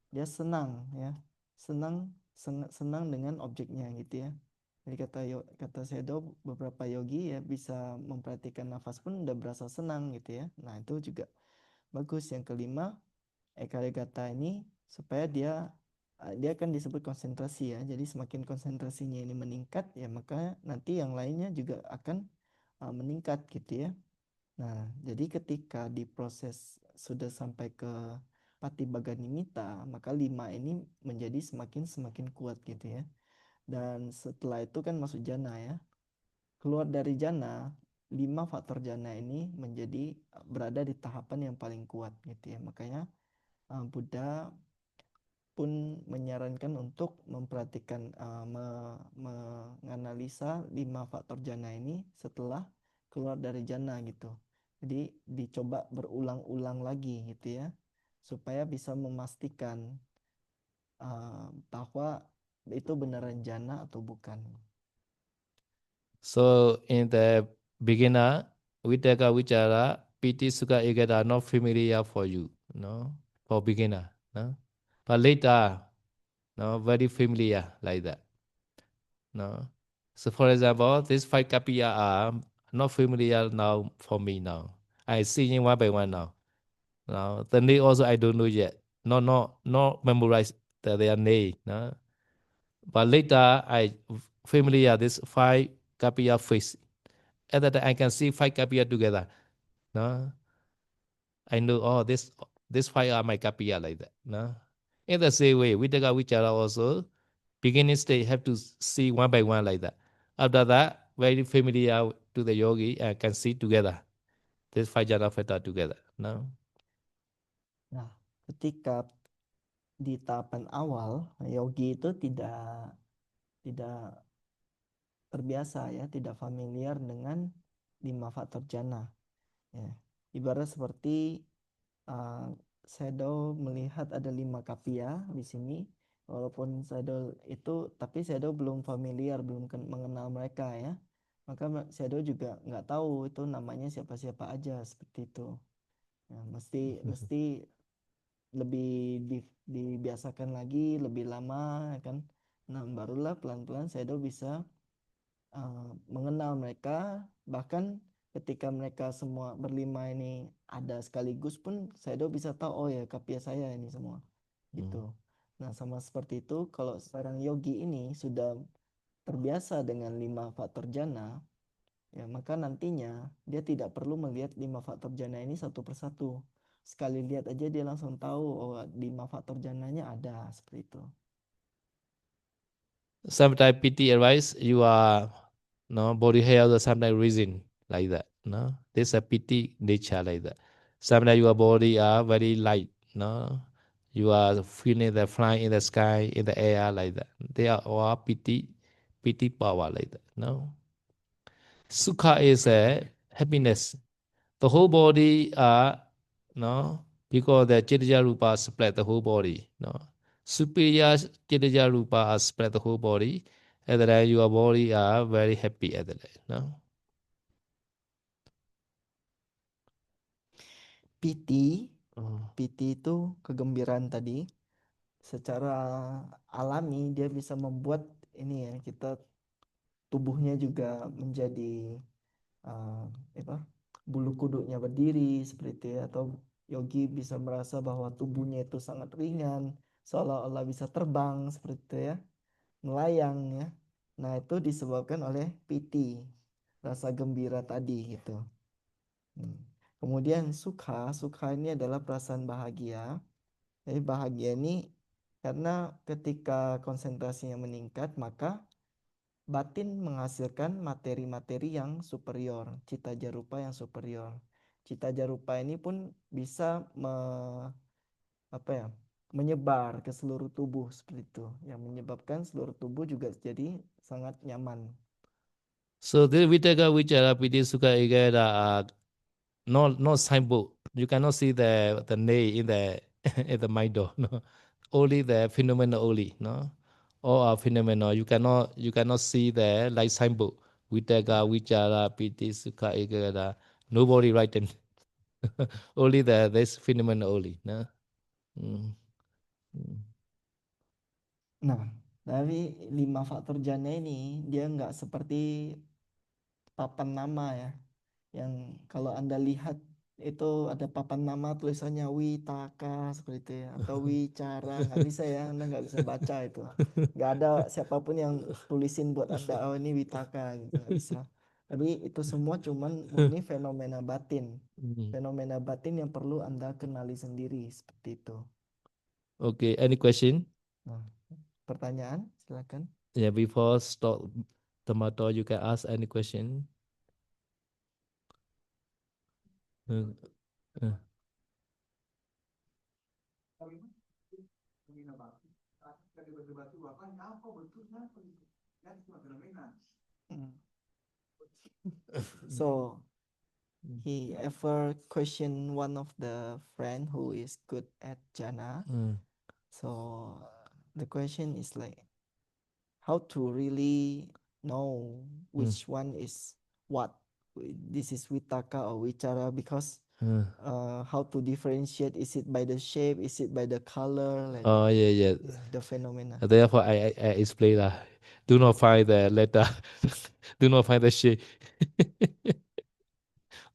dia senang ya, senang dengan objeknya gitu ya. Jadi kata Sedo, beberapa yogi ya bisa memperhatikan nafas pun udah berasa senang gitu ya. Nah itu juga bagus. Yang kelima, Ekagata ini supaya dia akan disebut konsentrasi ya. Jadi semakin konsentrasinya ini meningkat ya, maka nanti yang lainnya juga akan meningkat gitu ya. Nah, jadi ketika diproses sudah sampai ke Patibhaga Nimitta, maka 5 ini menjadi semakin kuat gitu ya. Dan setelah itu kan masuk jana ya. Keluar dari jana, 5 faktor jana ini menjadi berada di tahapan yang paling kuat gitu ya. Makanya Buddha pun menyarankan untuk memperhatikan menganalisa 5 faktor jana ini setelah keluar dari jana gitu. Jadi dicoba berulang-ulang lagi gitu ya, supaya bisa memastikan bahwa itu beneran jana atau bukan. So in the beginner, Vitaka Vichara, Piti Sukha Ekata are not familiar for you, no? For beginner, no? But later, no, very familiar like that. No. So for example, these 5 kapiya are not familiar now for me now. I see in one by one now. Now the name also I don't know yet. Not memorize their name. No? But later I familiar this 5 kapiya face. At that time I can see 5 kapiya together. No? I know this 5 are my kapiya like that. No? In the same way, Vitaka Vichara also beginning stage have to see one by one like that. After that, very familiar to the yogi and can see together. This 5 jhana factor together. No? Nah, ketika di tahapan awal, yogi itu tidak terbiasa ya, tidak familiar dengan 5 faktor jana. Ya. Ibarat seperti Shadow melihat ada 5 kapia di sini, walaupun tapi Shadow belum familiar, belum mengenal mereka ya. Maka Shadow juga nggak tahu itu namanya siapa-siapa aja seperti itu. Ya, mesti lebih dibiasakan lagi, lebih lama kan. Nah, barulah pelan-pelan Shadow bisa mengenal mereka. Bahkan ketika mereka semua berlima ini ada sekaligus pun Shadow bisa tahu, oh ya kapia saya ini semua gitu. Nah, sama seperti itu kalau seorang yogi ini sudah terbiasa dengan 5 faktor jana, ya maka nantinya dia tidak perlu melihat 5 faktor jana ini satu persatu. Sekali lihat aja dia langsung tahu, oh 5 faktor jananya ada, seperti itu. Sometimes PT arise, you are no body hair or sometimes reason like that. No, this a PT nature like that. Sometimes your body are very light. No, you are feeling the flying in the sky, in the air like that. They are all PT power like that. No, Sukha is a happiness. The whole body are no because the Chitija Rupa spread the whole body. No, superior Chitija Rupa are spread the whole body. At the time, your body are very happy at the time. No. Piti, Oh. piti itu kegembiraan tadi. Secara alami dia bisa membuat ini ya, kita tubuhnya juga menjadi apa, bulu kuduknya berdiri seperti itu ya, atau yogi bisa merasa bahwa tubuhnya itu sangat ringan, seolah-olah bisa terbang seperti itu ya, melayang ya. Nah, itu disebabkan oleh piti, rasa gembira tadi gitu. Kemudian sukha, sukha ini adalah perasaan bahagia. Jadi bahagia ini karena ketika konsentrasinya meningkat, maka batin menghasilkan materi-materi yang superior, cita jarupa yang superior. Cita jarupa ini pun bisa apa ya, menyebar ke seluruh tubuh seperti itu, yang menyebabkan seluruh tubuh juga jadi sangat nyaman. So this Vitaka Vichara Piti Sukha Ekada are not signboard. You cannot see the name in the in the mind door. No, only the phenomenon only. No, all are phenomena. You cannot see the like signboard. Vitaka Vichara Piti Sukha Ekada. Nobody writing. Only the this phenomenon only. No. Mm. Mm. Nah, dari 5 faktor jana ini dia nggak seperti papan nama ya, yang kalau Anda lihat itu ada papan nama tulisannya Witaka seperti itu ya, atau Wicara, nggak bisa ya, Anda nggak bisa baca itu, nggak ada siapapun yang tulisin buat Anda oh ini Witaka gitu, nggak bisa. Tapi itu semua cuman murni fenomena batin, Mm. fenomena batin yang perlu Anda kenali sendiri seperti itu. Okay. Any question? Nah, pertanyaan silakan. Yeah. Before start tomato, you can ask any question. Uh, uh. So he ever question one of the friend who is good at jhana. So the question is like how to really know which one is what. This is vitaka or vichara, because how to differentiate, is it by the shape, is it by the color, like Oh that. yeah. Yeah, the phenomena. Therefore, I explain lah. Do not find the letter. Do not find the shape.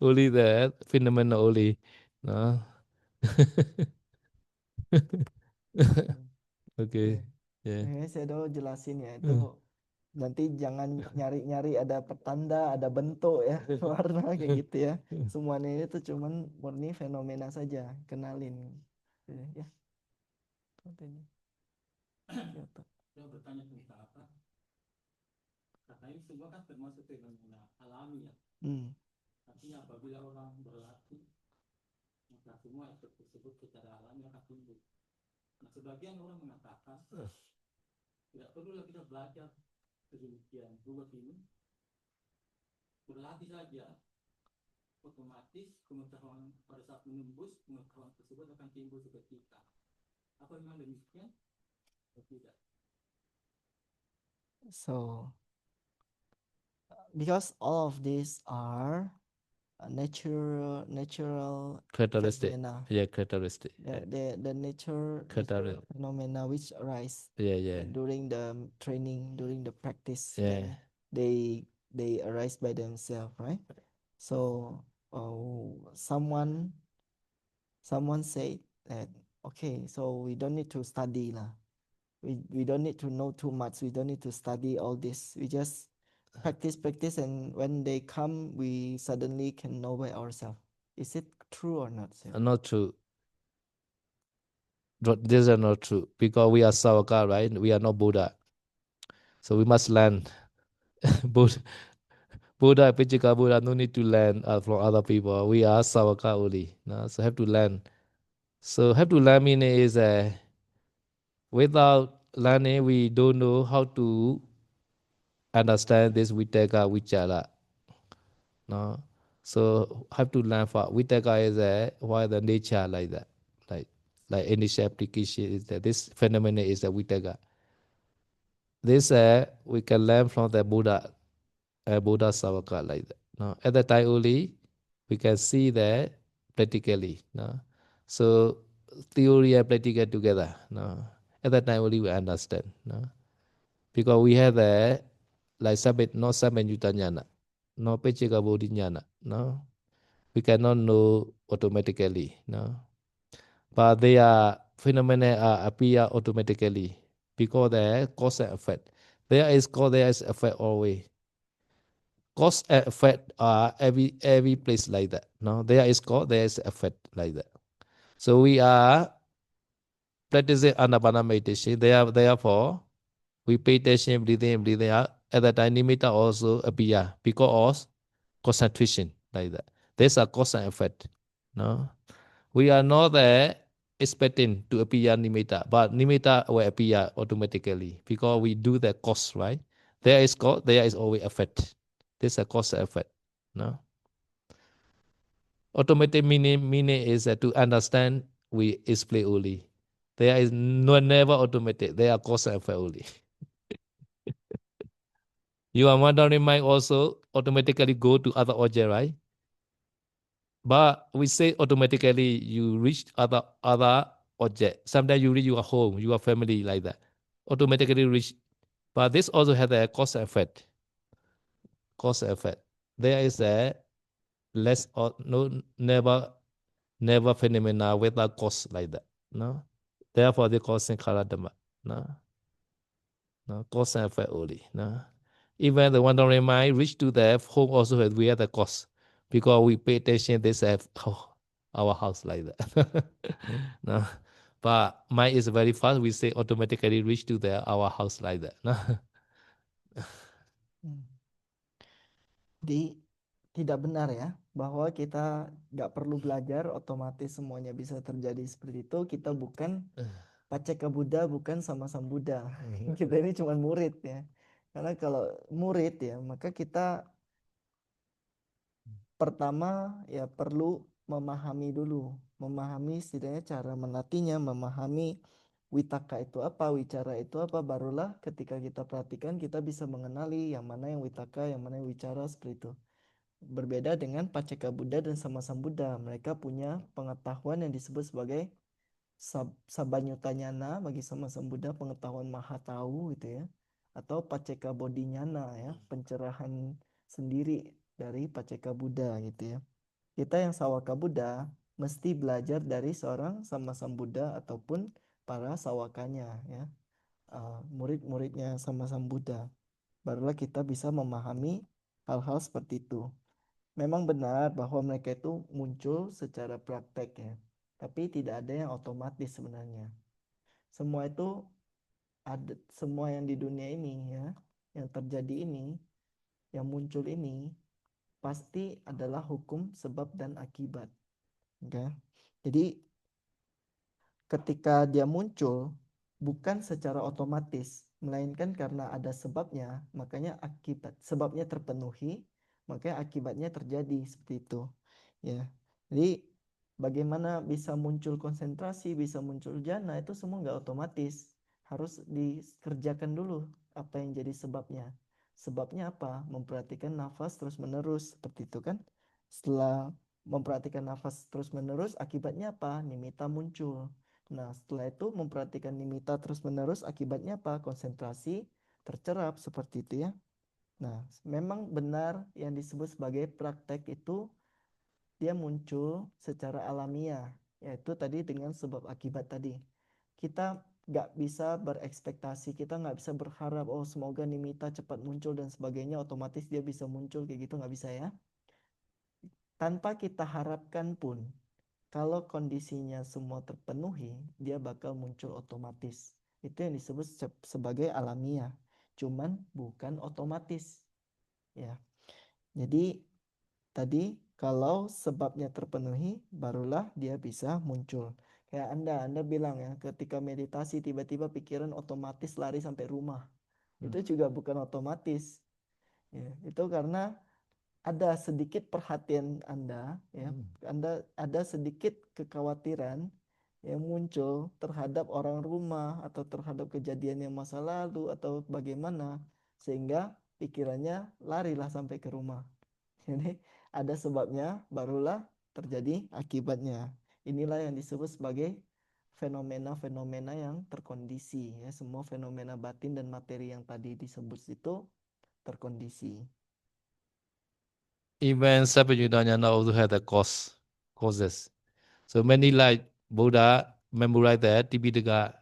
Only the phenomenon only. No. Okay. Yeah. Saya udah jelasin ya, itu nanti jangan nyari-nyari ada petanda, ada bentuk ya, warna kayak gitu ya. Semuanya itu cuman murni fenomena saja, kenalin. Ya. Katanya. Saya bertanya tentang apa? Katanya semua kan termasuk fenomena alami ya. Artinya apabila orang berlatih, maka semua efek tersebut secara alami akan timbul. Nah, sebagian orang mengatakan tidak perlulah kita belajar sedemikian ruwet ini, berlatih saja, otomatis pengetahuan pada saat menembus pengetahuan tersebut akan timbul seketika. Apa memang demikian atau tidak? So because all of these are natural Characteristic. phenomena. Yeah, characteristic. The nature phenomena which arise during the training, during the practice. Yeah. They arise by themselves, right? So someone said that okay, so we don't need to study lah. We don't need to know too much. We don't need to study all this. We just practice, and when they come, we suddenly can know by ourselves. Is it true or not, sir? Not true. These are not true because we are Savaka, right? We are not Buddha. So we must learn. Buddha, Pichika Buddha, no need to learn from other people. We are Savaka only. No? So have to learn. So have to learn meaning is without learning, we don't know how to understand this Vitaka Vichara. No? So have to learn for Vitaka is why the nature like that. like initial application is that this phenomenon is the Vitaka. This we can learn from the Buddha, Buddha Savaka like that. No? At the time only, we can see that practically. No? So theory and practical together. No? At that time only we understand. No? Because we have the like Sabbath, no Sabbath Yutanyana, no Pechika Bodhinyana. No? We cannot know automatically. No? But they are phenomena appear automatically because the cause and effect. There is cause, there is effect always. Cause and effect are every place like that. No, there is cause, there is effect like that. So we are practicing anapana meditation. Therefore, we pay attention, breathing in, breathing out. At that time, nimitta also appear because of concentration like that. There's a cause and effect. No, we are not expecting to appear nimitta, but nimitta will appear automatically because we do the cause, right? There is cause, there is always effect. There's a cause and effect. No, automatic meaning is to understand. We explain only. There is never automatic. There are cause and effect only. Your wandering mind also automatically go to other object, right? But we say automatically you reach other object. Sometimes you reach your home, your family like that. Automatically reach. But this also has a cause effect. Cause effect. There is a less or no never phenomena without cause like that. No. Therefore they call Sankhara Dhamma. No. No. Cause and effect only. No. Even the wandering mind reach to the home also has we have the cause. Because we pay attention, they say our house like that. No. But mind is very fast, we say automatically reach to our house like that. No. Jadi tidak benar ya bahwa kita nggak perlu belajar otomatis semuanya bisa terjadi seperti itu. Kita bukan Paceka Buddha, bukan sama-sama Buddha. Kita ini cuma murid ya. Karena kalau murid ya, maka kita pertama ya perlu memahami dulu, memahami setidaknya cara melatihnya, memahami witaka itu apa, wicara itu apa, barulah ketika kita perhatikan kita bisa mengenali yang mana yang witaka, yang mana yang wicara seperti itu. Berbeda dengan Paceka Buddha dan sama-sama Buddha, mereka punya pengetahuan yang disebut sebagai Sabanyutanyana bagi sama-sama Buddha, pengetahuan maha tahu gitu ya, atau Paceka Bodhinyana ya, pencerahan sendiri dari Paceka Buddha gitu ya. Kita yang Sawaka Buddha mesti belajar dari seorang sama-sama Buddha ataupun para sawakanya ya, murid-muridnya sama-sama Buddha. Barulah kita bisa memahami hal-hal seperti itu. Memang benar bahwa mereka itu muncul secara praktek ya, tapi tidak ada yang otomatis sebenarnya. Semua itu ada, semua yang di dunia ini ya, yang terjadi ini, yang muncul ini pasti adalah hukum sebab dan akibat. Okay? Jadi ketika dia muncul bukan secara otomatis, melainkan karena ada sebabnya, makanya akibat sebabnya terpenuhi, makanya akibatnya terjadi seperti itu. Ya, jadi bagaimana bisa muncul konsentrasi, bisa muncul jana itu semua nggak otomatis, harus dikerjakan dulu apa yang jadi sebabnya. Sebabnya apa? Memperhatikan nafas terus menerus seperti itu kan. Setelah memperhatikan nafas terus menerus, akibatnya apa? Nimitta muncul. Nah, setelah itu memperhatikan nimitta terus menerus, akibatnya apa? Konsentrasi tercerap seperti itu ya. Nah, memang benar yang disebut sebagai praktek itu dia muncul secara alamiah, yaitu tadi dengan sebab akibat tadi. Kita nggak bisa berekspektasi, kita nggak bisa berharap, oh semoga nimitta cepat muncul dan sebagainya, otomatis dia bisa muncul kayak gitu, nggak bisa ya. Tanpa kita harapkan pun, kalau kondisinya semua terpenuhi, dia bakal muncul otomatis. Itu yang disebut sebagai alamiah, cuman bukan otomatis. Ya. Jadi tadi kalau sebabnya terpenuhi, barulah dia bisa muncul. Kayak Anda bilang ya, ketika meditasi tiba-tiba pikiran otomatis lari sampai rumah. Itu juga bukan otomatis. Ya, itu karena ada sedikit perhatian Anda ya, Anda ada sedikit kekhawatiran yang muncul terhadap orang rumah atau terhadap kejadian yang masa lalu atau bagaimana, sehingga pikirannya larilah sampai ke rumah. Jadi ada sebabnya barulah terjadi akibatnya. Inilah yang disebut sebagai fenomena-fenomena yang terkondisi, ya. Semua fenomena batin dan materi yang tadi disebut itu terkondisi. Even Sabanyudanyana also had the causes. So many like Buddha memorize the Tipitaka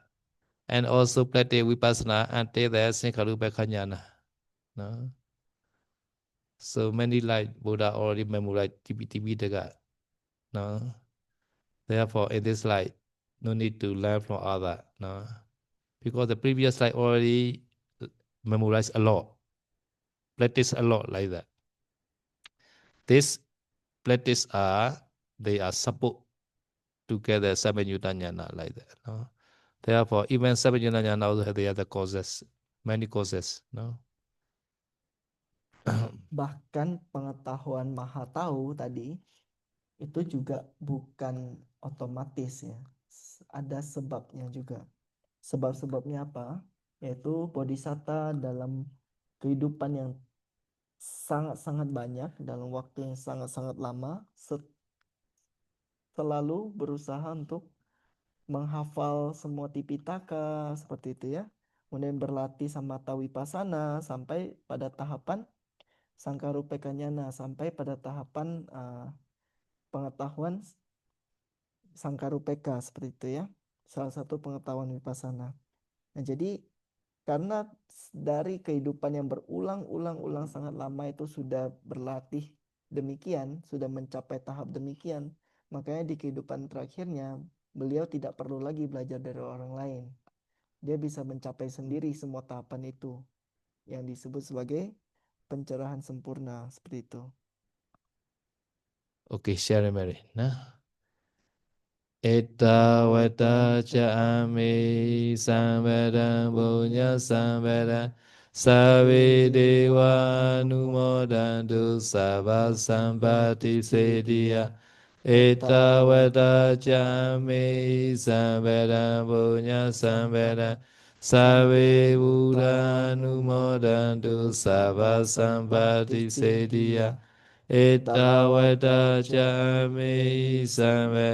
and also practice Vipassana until the Sankharupekkha. No? So many like Buddha already memorized Tipitaka. No? Therefore, in this life, no need to learn from other. No? Because the previous life already memorized a lot, practice a lot like that. This practice they are support together Sabanyudanyana like that. No? Therefore, even Sabanyudanyana also have the other causes, many causes. No? Bahkan pengetahuan maha tahu tadi itu juga bukan otomatis, ya. Ada sebabnya juga. Sebab-sebabnya apa? Yaitu bodhisatta dalam kehidupan yang sangat-sangat banyak, dalam waktu yang sangat-sangat lama, selalu berusaha untuk menghafal semua Tipitaka seperti itu, ya. Kemudian berlatih samatha vipassana sampai pada tahapan Sangkarupekkha, sampai pada tahapan pengetahuan Sangkarupekka seperti itu, ya. Salah satu pengetahuan vipassana. Nah, jadi karena dari kehidupan yang berulang-ulang sangat lama itu sudah berlatih demikian, sudah mencapai tahap demikian, makanya di kehidupan terakhirnya beliau tidak perlu lagi belajar dari orang lain. Dia bisa mencapai sendiri semua tahapan itu, yang disebut sebagai pencerahan sempurna, seperti itu. Okay, share Mary. Nah. Etta vata ca ame samvedam punya samvedam savi dewa numodantu sabba sampati sediya. Etta vata ca ame samvedam punya samvedam savi buddha numodantu sabba sampati sediya. Etta vata ca ame samvedam